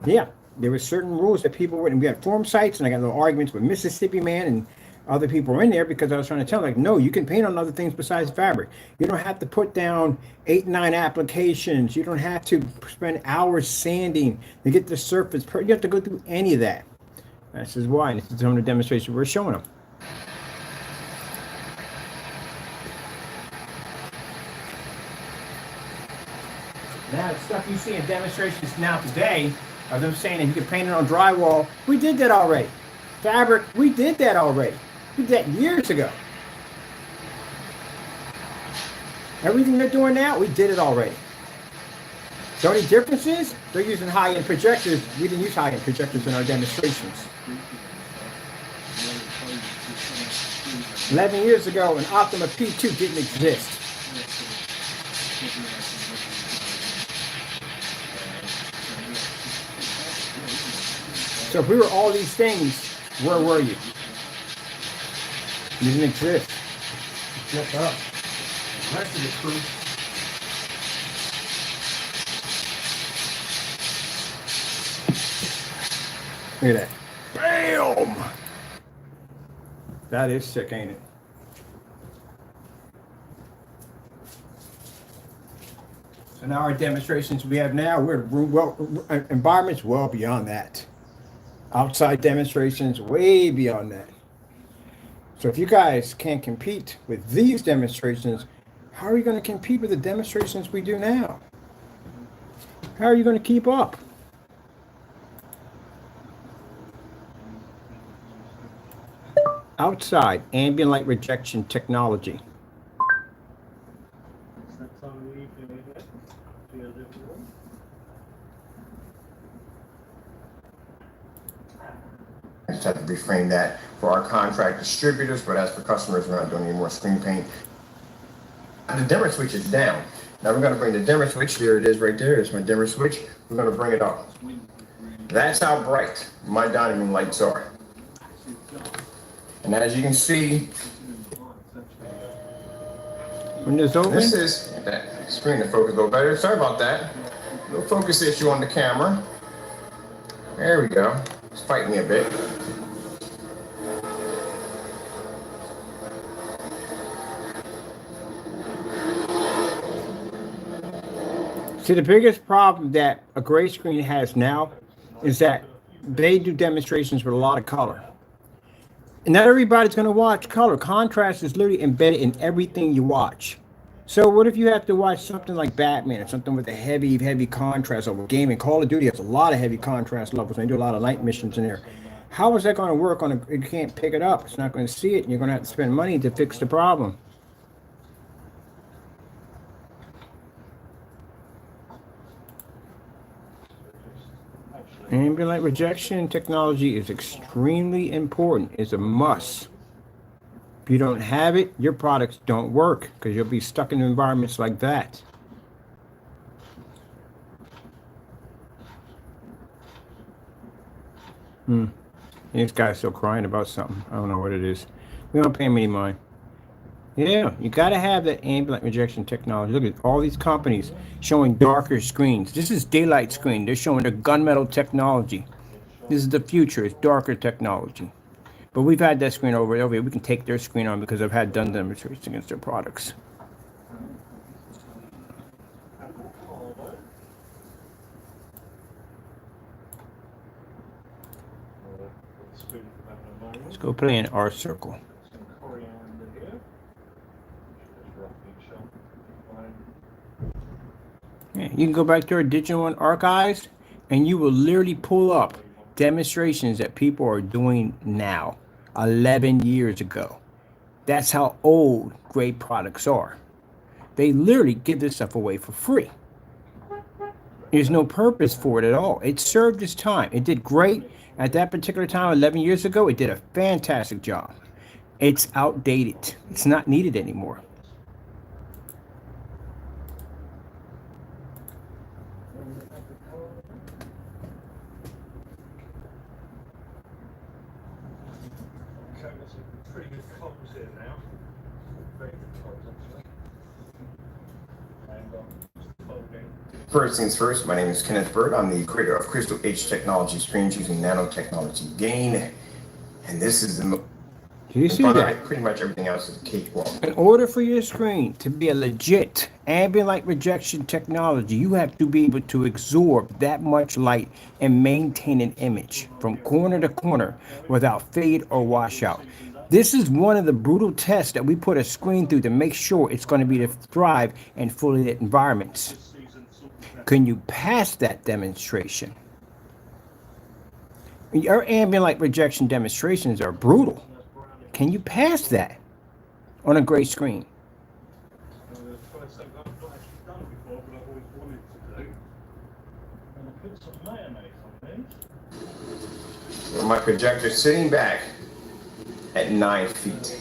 yeah, there were certain rules that people wouldn't. We had forum sites, and I got little arguments with Mississippi Man and other people were in there, because I was trying to tell them, like, no, you can paint on other things besides fabric. You don't have to put down 8, 9 applications. You don't have to spend hours sanding to get the surface. You have to go through any of that. This is why. This is some of the demonstrations we're showing them. Now, the stuff you see in demonstrations now today of them saying that you can paint it on drywall, we did that already. Fabric, we did that already. We did that years ago. Everything they're doing now, we did it already. The only difference is they're using high-end projectors. We didn't use high-end projectors in our demonstrations. 11 years ago, an Optima P2 didn't exist. So if we were all these things, where were you? You didn't exist. Shut up. The rest of the crew. Look at that. Bam! That is sick, ain't it? So now our demonstrations we have now, we're environments well beyond that. Outside demonstrations way beyond that. So if you guys can't compete with these demonstrations, how are you going to compete with the demonstrations we do now? How are you going to keep up? Outside ambient light rejection technology. I just have to reframe that for our contract distributors, but as for customers, we're not doing any more screen paint. The dimmer switch is down. Now we're going to bring the dimmer switch, there it is right there, it's my dimmer switch. We're going to bring it up. That's how bright my dining room lights are. And as you can see, Windows open. this is that screen to focus a little better. Sorry about that. Little focus issue on the camera. There we go. It's fighting me a bit. See, the biggest problem that a gray screen has now is that they do demonstrations with a lot of color. And not everybody's going to watch color. Contrast is literally embedded in everything you watch. So what if you have to watch something like Batman or something with a heavy contrast level? Gaming, Call of Duty has a lot of heavy contrast levels. They do a lot of night missions in there. How is that going to work on a, you can't pick it up. It's not going to see it, and you're going to have to spend money to fix the problem. Ambient light rejection technology is extremely important. It's a must. If you don't have it, your products don't work because you'll be stuck in environments like that. This guy's still crying about something. I don't know what it is. We don't pay him any mind. Yeah, you got to have that ambient light rejection technology. Look at all these companies showing darker screens. This is daylight screen. They're showing the gunmetal technology. This is the future. It's darker technology. But we've had that screen over here. We can take their screen on because I've had done demonstrations against their products. Let's go play in our circle. Yeah, you can go back to our Digital One archives and you will literally pull up demonstrations that people are doing now, 11 years ago. That's how old great products are. They literally give this stuff away for free. There's no purpose for it at all. It served its time. It did great at that particular time, 11 years ago. It did a fantastic job. It's outdated. It's not needed anymore. First things first, my name is Kenneth Bird. I'm the creator of Crystal H Technology screens using nanotechnology gain. And this is the Do you see that? Pretty much everything else is a cakewalk. In order for your screen to be a legit ambient light rejection technology, you have to be able to absorb that much light and maintain an image from corner to corner without fade or washout. This is one of the brutal tests that we put a screen through to make sure it's going to be to thrive in fully lit environments. Can you pass that demonstration? Your ambient light rejection demonstrations are brutal. Can you pass that on a great screen? My projector sitting back at 9 feet.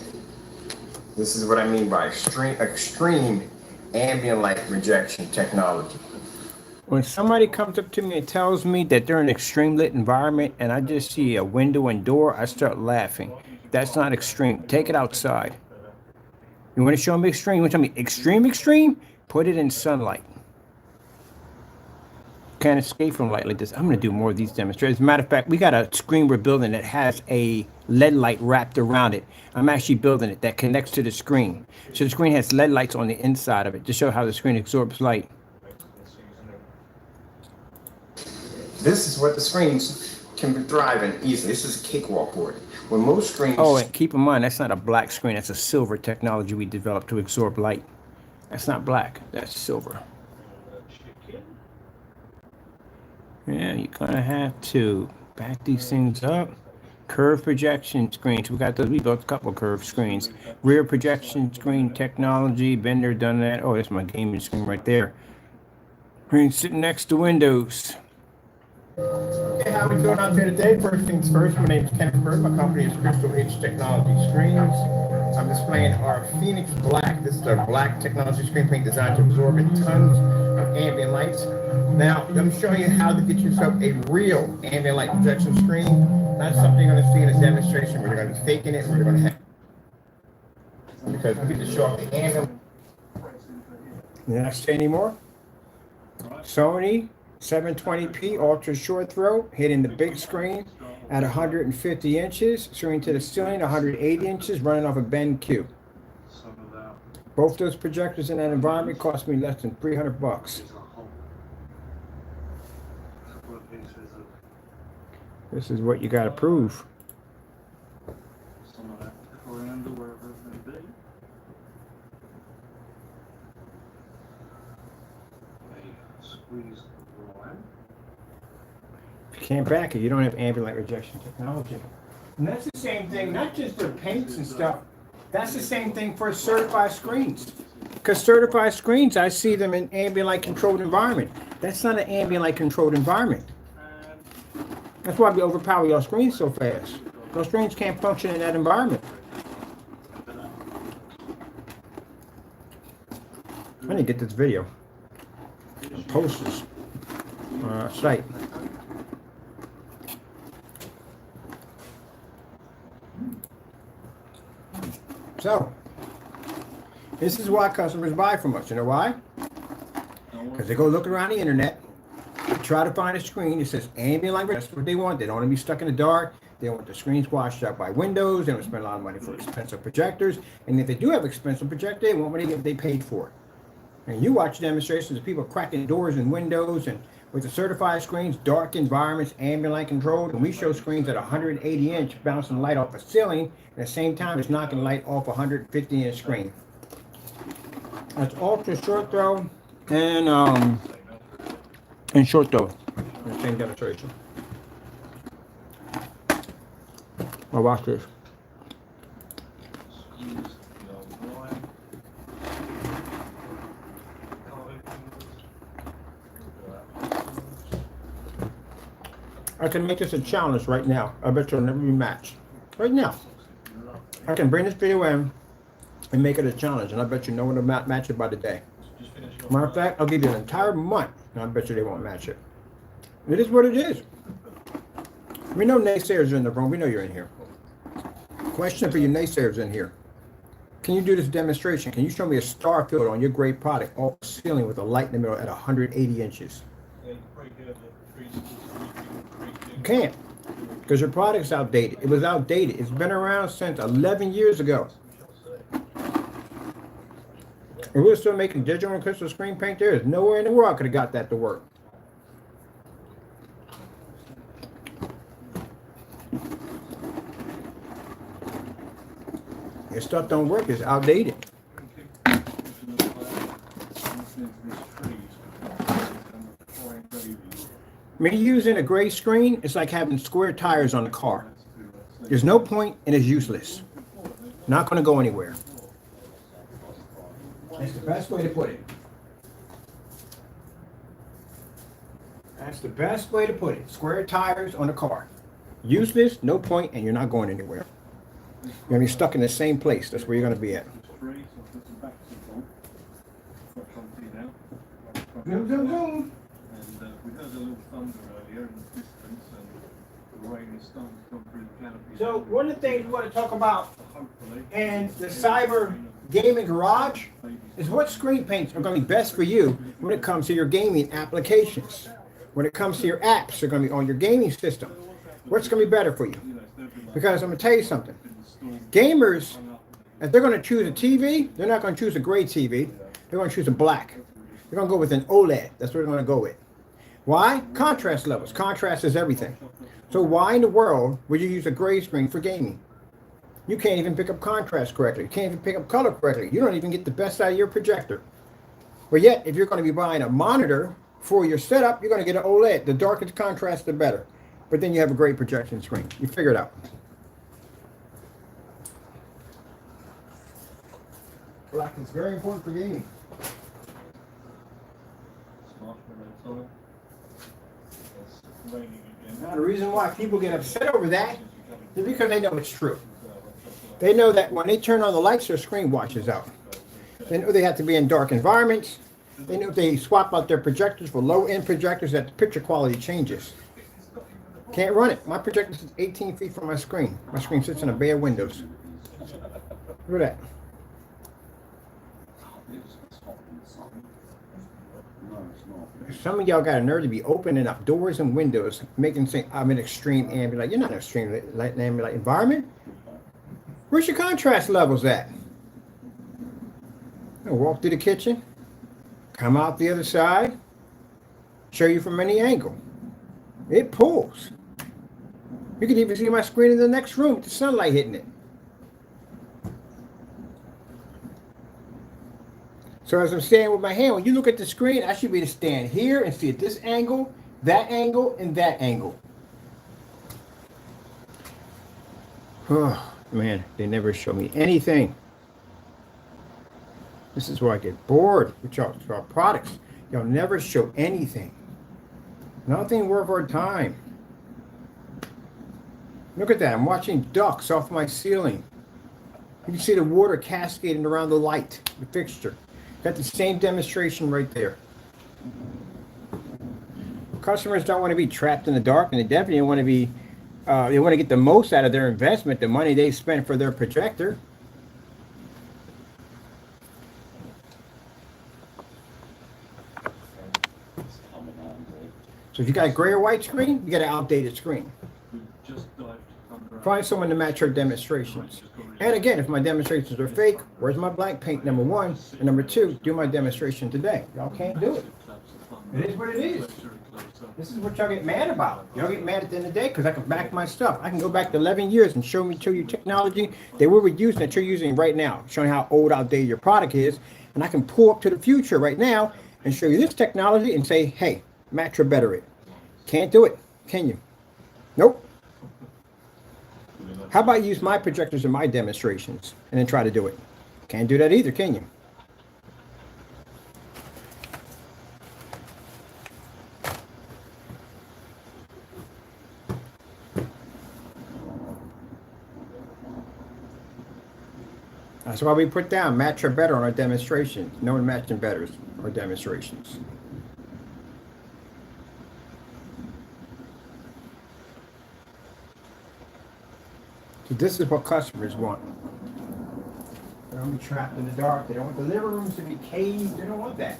This is what I mean by extreme ambient light rejection technology. When somebody comes up to me and tells me that they're in an extreme lit environment and I just see a window and door, I start laughing. That's not extreme. Take it outside. You want to show me extreme? You want to tell me extreme? Put it in sunlight. Can't escape from light like this. I'm going to do more of these demonstrations. As a matter of fact, we got a screen we're building that has a LED light wrapped around it. I'm actually building it that connects to the screen. So the screen has LED lights on the inside of it to show how the screen absorbs light. This is what the screens can thrive in easily. This is a cakewalk board. When most screens... Oh, and keep in mind, that's not a black screen. That's a silver technology we developed to absorb light. That's not black. That's silver. Yeah, you're going to have to back these things up. Curve projection screens. We got those. We built a couple curved screens. Rear projection screen technology. Bender done that. Oh, that's my gaming screen right there. Screen sitting next to Windows. Hey, how we doing out there today? First things first, my name is Kenneth Bird. My company is Crystal H Technology Screens. I'm displaying our Phoenix Black. This is a black technology screen paint designed to absorb tons of ambient lights. Now, let me show you how to get yourself a real ambient light projection screen. Not something you're going to see in a demonstration where you're going to be faking it, where you're going to have... Because we get to show off the ambient... Did I say any more? Sony 720p ultra short throw, hitting the big screen at 150 inches, screen to the ceiling 180 inches, running off a BenQ. Both those projectors in that environment cost me less than $300. This is what you got to prove. You can't back it. You don't have ambient light rejection technology. And that's the same thing, not just for paints and stuff. That's the same thing for certified screens. Because certified screens, I see them in ambient light controlled environment. That's not an ambient light controlled environment. That's why we overpower your screens so fast. Those screens can't function in that environment. I need to get this video. Post this site. So, this is why customers buy from us. You know why? Because they go look around the internet, try to find a screen that says ambient light. That's what they want. They don't want to be stuck in the dark. They don't want the screens washed out by windows. They don't spend a lot of money for expensive projectors. And if they do have expensive projector, they want money that they paid for. And you watch demonstrations of people cracking doors and windows and with the certified screens, dark environments, ambient light controlled, and we show screens at 180 inch bouncing light off a ceiling. At the same time, it's knocking light off a 150 inch screen. That's ultra short throw and short throw. The same demonstration. Well, watch this. I can make this a challenge right now. I bet you'll never be matched. Right now. I can bring this video in and make it a challenge, and I bet you no one will match it by the day. Matter of fact, I'll give you an entire month, and I bet you they won't match it. It is what it is. We know naysayers are in the room. We know you're in here. Question for you naysayers in here. Can you do this demonstration? Can you show me a star filter on your great product off the ceiling with a light in the middle at 180 inches? You can't, because your product's outdated. It was outdated. It's been around since 11 years ago. And we're still making digital and crystal screen paint. There is nowhere in the world I could have got that to work. Your stuff don't work. It's outdated. Me using a gray screen, it's like having square tires on the car. There's no point and it's useless. Not going to go anywhere. That's the best way to put it. That's the best way to put it. Square tires on a car. Useless, no point, and you're not going anywhere. You're going to be stuck in the same place. That's where you're going to be at. Zoom, zoom, zoom. We heard a little thunder earlier in the distance, and the rain is starting to come through the canopy. So one of the things we want to talk about in the Cyber Gaming Garage is what screen paints are going to be best for you when it comes to your gaming applications. When it comes to your apps, they're going to be on your gaming system. What's going to be better for you? Because I'm going to tell you something. Gamers, if they're going to choose a TV, they're not going to choose a gray TV. They're going to choose a black. They're going to go with an OLED. That's what they're going to go with. Why? Contrast levels. Contrast is everything. So why in the world would you use a gray screen for gaming? You can't even pick up contrast correctly. You can't even pick up color correctly. You don't even get the best out of your projector. But yet, if you're going to be buying a monitor for your setup, you're going to get an OLED. The darker the contrast, the better. But then you have a great projection screen. You figure it out. Black is very important for gaming. Now, the reason why people get upset over that is because they know it's true. They know that when they turn on the lights, their screen washes out. They know they have to be in dark environments. They know if they swap out their projectors for low-end projectors, that the picture quality changes. Can't run it. My projector is 18 feet from my screen. My screen sits in a bay of windows. Look at that. Some of y'all got a nerve to be opening up doors and windows, making say I'm in extreme ambient light. You're not in extreme light and ambient light environment. Where's your contrast levels at? I'll walk through the kitchen, come out the other side, show you from any angle. It pulls. You can even see my screen in the next room with the sunlight hitting it. So as I'm saying with my hand, when you look at the screen, I should be able to stand here and see at this angle, and that angle. Oh, man, they never show me anything. This is where I get bored with y'all products. Y'all never show anything. Nothing worth our time. Look at that. I'm watching ducks off my ceiling. You can see the water cascading around the light, the fixture. Got the same demonstration right there. Customers don't want to be trapped in the dark, and they definitely want to be, they want to get the most out of their investment, the money they spent for their projector. So if you got a gray or white screen, you got an outdated screen. Find someone to match your demonstrations. And again, if my demonstrations are fake, where's my black paint, number one? And number two, do my demonstration today. Y'all can't do it. It is what it is. This is what y'all get mad about. Y'all get mad at the end of the day because I can back my stuff. I can go back to 11 years and show you technology that we were using that you're using right now, showing how old, outdated your product is. And I can pull up to the future right now and show you this technology and say, hey, match or better it. Can't do it, can you? Nope. How about use my projectors in my demonstrations and then try to do it? Can't do that either, can you? That's why we put down match or better on our demonstrations. No one matching betters or demonstrations. So this is what customers want. They don't be trapped in the dark. They don't want the living rooms to be caged. They don't want that.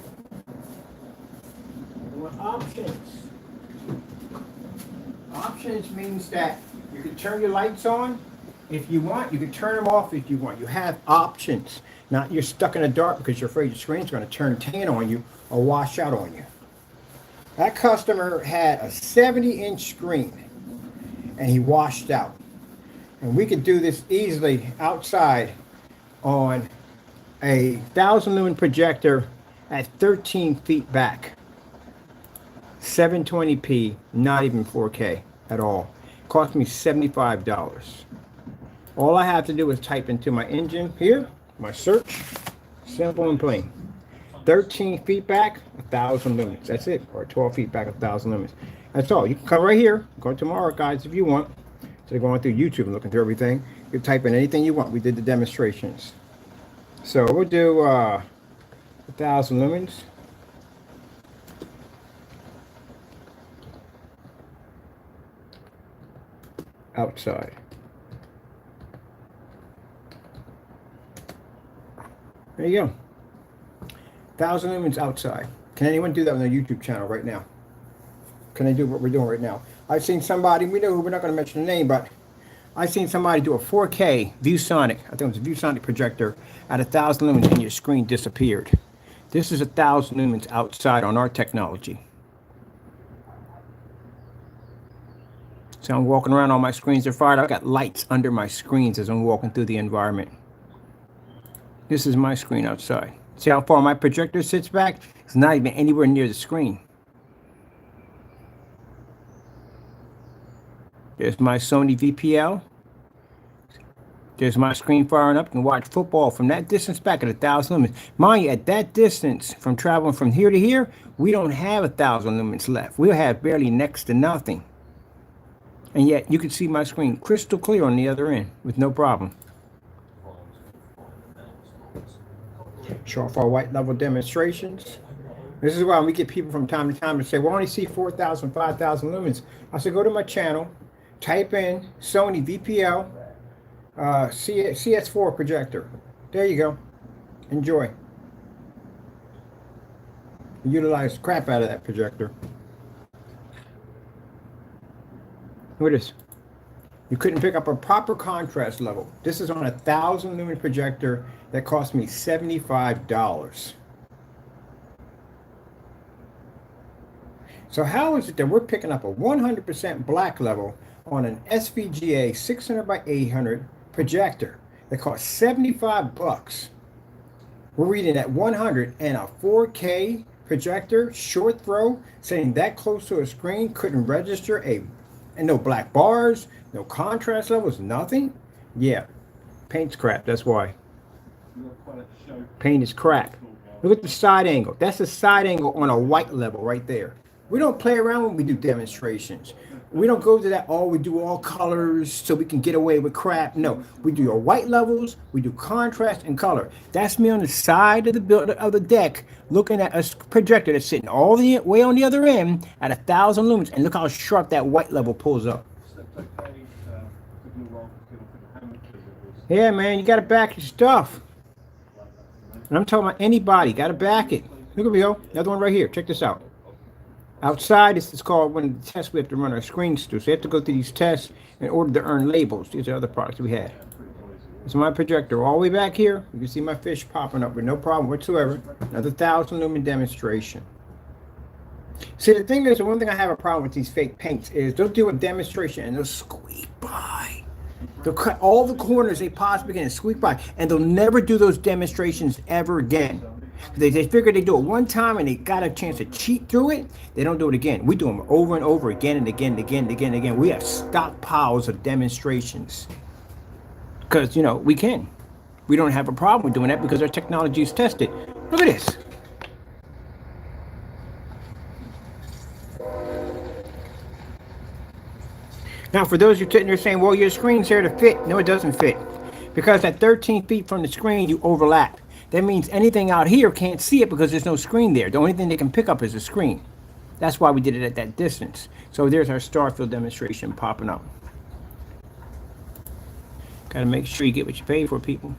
They want options. Options means that you can turn your lights on if you want. You can turn them off if you want. You have options. Not you're stuck in the dark because you're afraid your screen's going to turn tan on you or wash out on you. That customer had a 70-inch screen and he washed out. And we could do this easily outside on a 1,000 lumen projector at 13 feet back. 720p, not even 4K at all. Cost me $75. All I have to do is type into my engine here, my search, simple and plain. 13 feet back, 1,000 lumens. That's it. Or 12 feet back, 1,000 lumens. That's all. You can come right here. Go to my archives if you want. So they're going through YouTube and looking through everything. You can type in anything you want. We did the demonstrations. So we'll do 1,000 lumens. Outside. There you go. 1,000 lumens outside. Can anyone do that on their YouTube channel right now? Can they do what we're doing right now? I've seen somebody, we're not going to mention the name, but I've seen somebody do a 4K ViewSonic, I think it was a ViewSonic projector at 1,000 lumens and your screen disappeared. This is 1,000 lumens outside on our technology. So I'm walking around, all my screens are fired. I've got lights under my screens as I'm walking through the environment. This is my screen outside. See how far my projector sits back? It's not even anywhere near the screen. There's my Sony VPL. There's my screen firing up. You can watch football from that distance back at 1,000 lumens. Mind you, at that distance, from traveling from here to here, we don't have 1,000 lumens left. We'll have barely next to nothing. And yet, you can see my screen crystal clear on the other end with no problem. Show off our white level demonstrations. This is why we get people from time to time to say, well, I only see 4,000, 5,000 lumens. I said, go to my channel, type in Sony VPL CS4 projector. There you go. Enjoy. Utilize the crap out of that projector. Look at this. You couldn't pick up a proper contrast level. This is on a 1,000 lumen projector that cost me $75. So how is it that we're picking up a 100% black level on an SVGA 600 by 800 projector that costs 75 bucks? We're reading at 100 and a 4K projector, short throw, sitting that close to a screen, couldn't register and no black bars, no contrast levels, nothing. Yeah, paint's crap, that's why. You've got quite a show. Paint is crap. Look at the side angle. That's a side angle on a white level right there. We don't play around when we do demonstrations. We don't go to that, oh, we do all colors so we can get away with crap. No, we do your white levels, we do contrast and color. That's me on the side of the deck looking at a projector that's sitting all the way on the other end at 1,000 lumens, and look how sharp that white level pulls up. Yeah, man, you got to back your stuff. And I'm talking about anybody, got to back it. Look at me, another one right here. Check this out. Outside, this is called one of the tests we have to run our screens through. So you have to go through these tests in order to earn labels. These are other products we had. This is my projector all the way back here. You can see my fish popping up with no problem whatsoever. Another 1,000 lumen demonstration. See, the thing is, the one thing I have a problem with these fake paints is they'll do a demonstration and they'll squeak by. They'll cut all the corners they possibly can and squeak by. And they'll never do those demonstrations ever again. They figure they do it one time and they got a chance to cheat through it. They don't do it again. We do them over and over again and again and again and again and again. We have stockpiles of demonstrations. Because, you know, we can. We don't have a problem with doing that because our technology is tested. Look at this. Now, for those who are sitting there saying, well, your screen's here to fit. No, it doesn't fit. Because at 13 feet from the screen, you overlap. That means anything out here can't see it because there's no screen there. The only thing they can pick up is the screen. That's why we did it at that distance. So there's our Starfield demonstration popping up. Got to make sure you get what you pay for, people.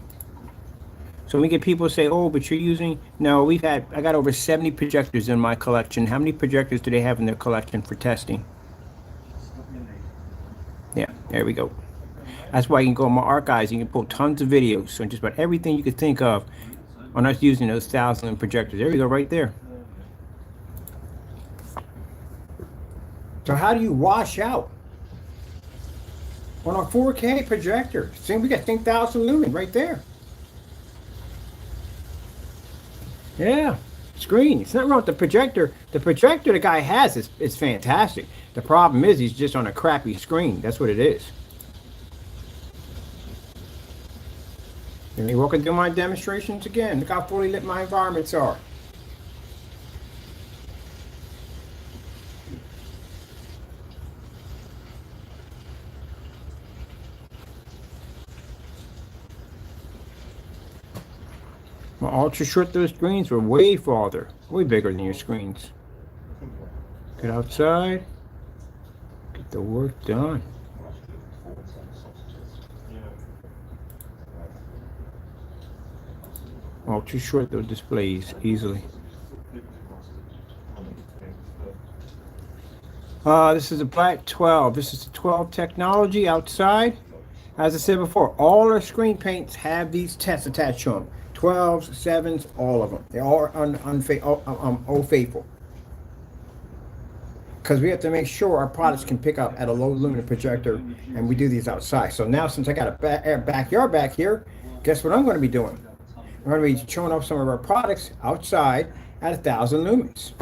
So when we get people say, oh, but you're using... No, I got over 70 projectors in my collection. How many projectors do they have in their collection for testing? Yeah, there we go. That's why you can go in my archives. You can pull tons of videos. So just about everything you could think of on us using those 1,000 projectors. There we go, right there. So how do you wash out on a 4K projector? See, we got 10,000 lumen right there. Yeah, screen. It's not wrong with the projector. The projector the guy has is fantastic. The problem is he's just on a crappy screen. That's what it is. Let me walk through my demonstrations again. Look how fully lit my environments are. My ultra short, those screens were way farther, way bigger than your screens. Get outside, get the work done. Ultra short, those displays easily. This is a black 12. This is the 12 technology outside. As I said before, all our screen paints have these tests attached to them. 12s, 7s, all of them. They all are old faithful. Because we have to make sure our products can pick up at a low luminance projector, and we do these outside. So now, since I got a backyard back here, guess what I'm going to be doing? I'm going to be showing off some of our products outside at 1,000 lumens.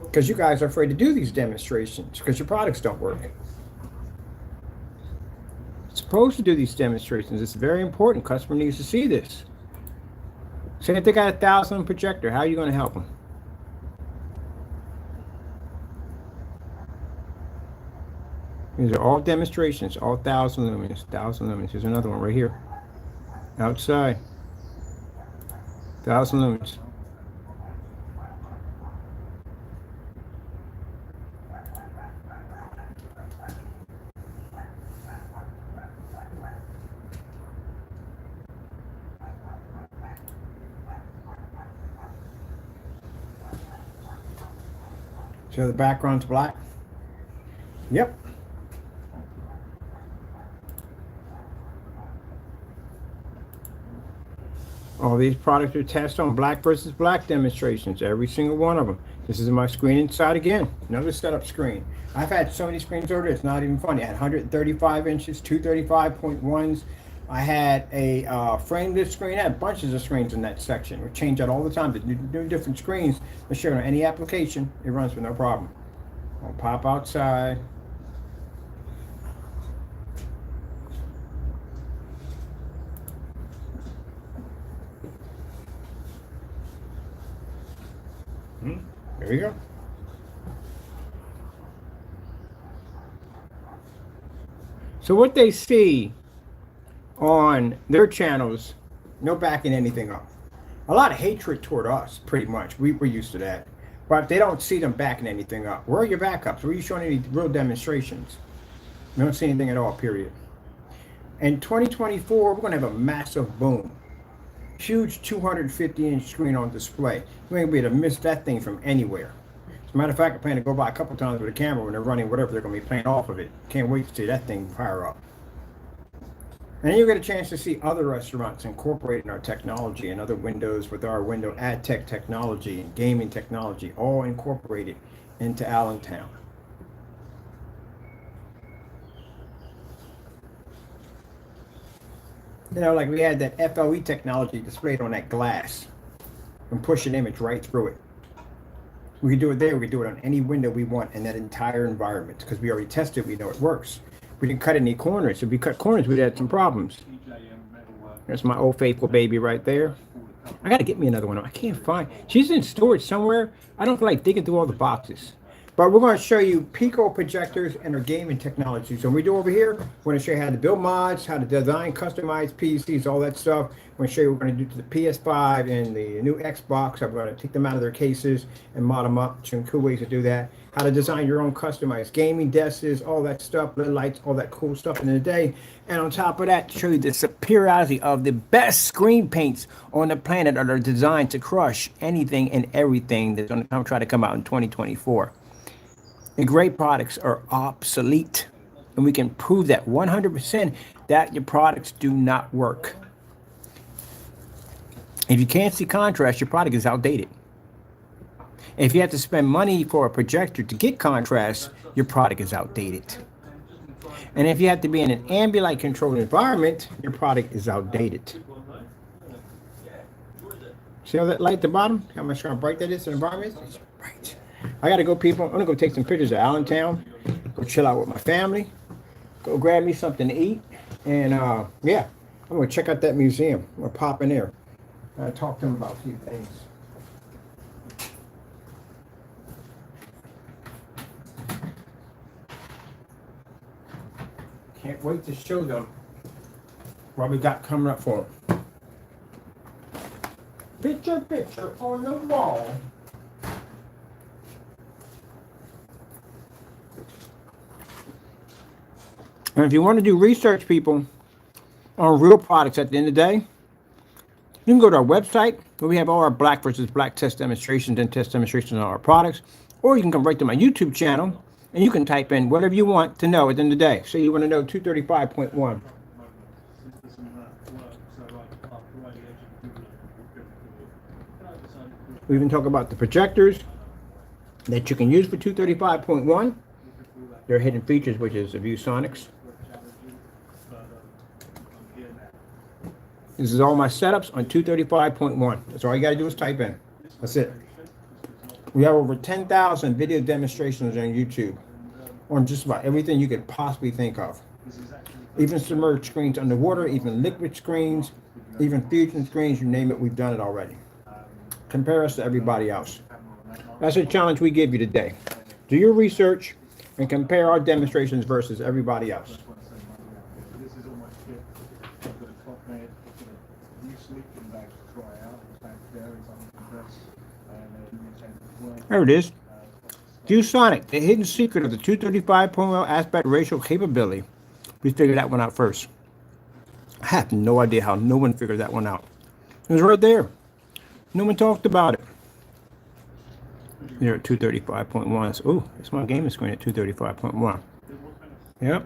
Because you guys are afraid to do these demonstrations because your products don't work. You're supposed to do these demonstrations. It's very important. Customer needs to see this. Say if they got 1,000 projector, how are you going to help them? These are all demonstrations, all 1,000 lumens, 1,000 lumens. Here's another one right here. Outside. 1,000 lumens. So the background's black? Yep. All these products are tested on black versus black demonstrations, every single one of them. This is my screen inside again, another setup screen. I've had so many screens ordered, it's not even funny. I had 135 inches, 235.1s. I had a frameless screen. I had bunches of screens in that section. We change out all the time to do different screens. But sure, on any application, it runs with no problem. I'll pop outside. There we go. So what they see on their channels, no backing anything up. A lot of hatred toward us, pretty much. We're used to that. But they don't see them backing anything up. Where are your backups? Where are you showing any real demonstrations? We don't see anything at all, period. In 2024, we're going to have a massive boom. Huge 250-inch screen on display. You ain't going to be able to miss that thing from anywhere. As a matter of fact, I plan to go by a couple times with a camera when they're running whatever they're going to be playing off of it. Can't wait to see that thing fire up. And then you get a chance to see other restaurants incorporating our technology and other windows with our window ad tech technology and gaming technology, all incorporated into Allentown. You know, like we had that FLE technology displayed on that glass and push an image right through it. We could do it there, we could do it on any window we want in that entire environment because we already tested, we know it works. We didn't cut any corners. If we cut corners, we'd had some problems. There's my old faithful baby right there. I got to get me another one. I can't find. She's in storage somewhere. I don't feel like digging through all the boxes. But we're going to show you Pico projectors and our gaming technology. So when we do over here, we're going to show you how to build mods, how to design, customize PCs, all that stuff. We're going to show you what we're going to do to the PS5 and the new Xbox. I'm going to take them out of their cases and mod them up. Some cool ways to do that. How to design your own customized gaming desks, all that stuff, little lights, all that cool stuff in the day. And on top of that, to show you the superiority of the best screen paints on the planet that are designed to crush anything and everything that's going to try to come out in 2024. The great products are obsolete, and we can prove that 100% that your products do not work. If you can't see contrast, your product is outdated. If you have to spend money for a projector to get contrast, your product is outdated. And if you have to be in an ambient controlled environment, your product is outdated. See all that light at the bottom? How much how bright that is in the environment? It's bright. I gotta go, people. I'm gonna go take some pictures of Allentown, go chill out with my family, go grab me something to eat, and yeah, I'm gonna check out that museum. I'm gonna pop in there. Talk to them about a few things. Can't wait to show them what we got coming up for them. Picture on the wall. And if you want to do research, people, on real products at the end of the day, you can go to our website where we have all our black versus black test demonstrations and test demonstrations on our products. Or you can come right to my YouTube channel and you can type in whatever you want to know at the end of the day. So you want to know 235.1. We even talk about the projectors that you can use for 235.1. Their hidden features, which is the ViewSonics. This is all my setups on 235.1. That's all you got to do is type in. That's it. We have over 10,000 video demonstrations on YouTube on just about everything you could possibly think of. Even submerged screens underwater, even liquid screens, even fusion screens, you name it, we've done it already. Compare us to everybody else. That's a challenge we give you today. Do your research and compare our demonstrations versus everybody else. There it is. ViewSonic, the hidden secret of the 235.0 aspect ratio capability. We figured that one out first. I have no idea how no one figured that one out. It was right there. No one talked about it. Here at 235.1. Oh, it's my gaming screen at 235.1. Yep.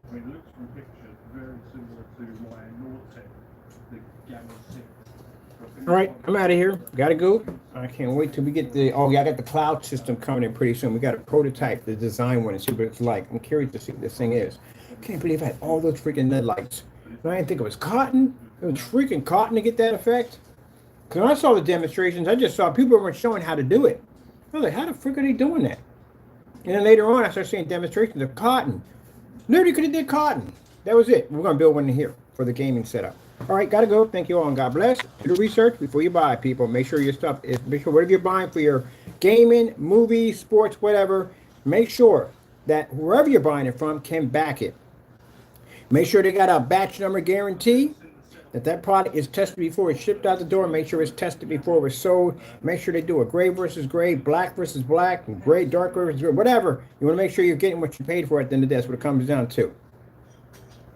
I mean, it looks from pictures very similar to my Nortec, the Gamma 6. All right, I'm out of here. Gotta go. I can't wait till we get the. Oh, yeah, I got the cloud system coming in pretty soon. We got a prototype, the design one, and see what it's like. I'm curious to see what this thing is. Can't believe I had all those freaking LED lights. And I didn't think it was cotton. It was freaking cotton to get that effect. Because when I saw the demonstrations, I just saw people were showing how to do it. I was like, how the frick are they doing that? And then later on, I started seeing demonstrations of cotton. Literally could have did cotton. That was it. We're going to build one in here for the gaming setup. All right, got to go. Thank you all, and God bless. Do the research before you buy, people. Make sure your stuff is, make sure whatever you're buying for your gaming, movies, sports, whatever, make sure that whoever you're buying it from can back it. Make sure they got a batch number guarantee, that product is tested before it's shipped out the door. Make sure it's tested before it's sold. Make sure they do a gray versus gray, black versus black, and gray, dark versus gray, whatever. You want to make sure you're getting what you paid for at the end of the day. That's what it comes down to.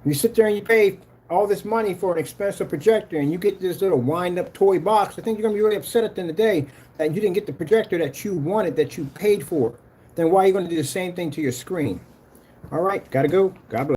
You sit there and you pay all this money for an expensive projector and you get this little wind-up toy box. I think you're going to be really upset at the end of the day that you didn't get the projector that you wanted, that you paid for. Then why are you going to do the same thing to your screen? All right, got to go. God bless.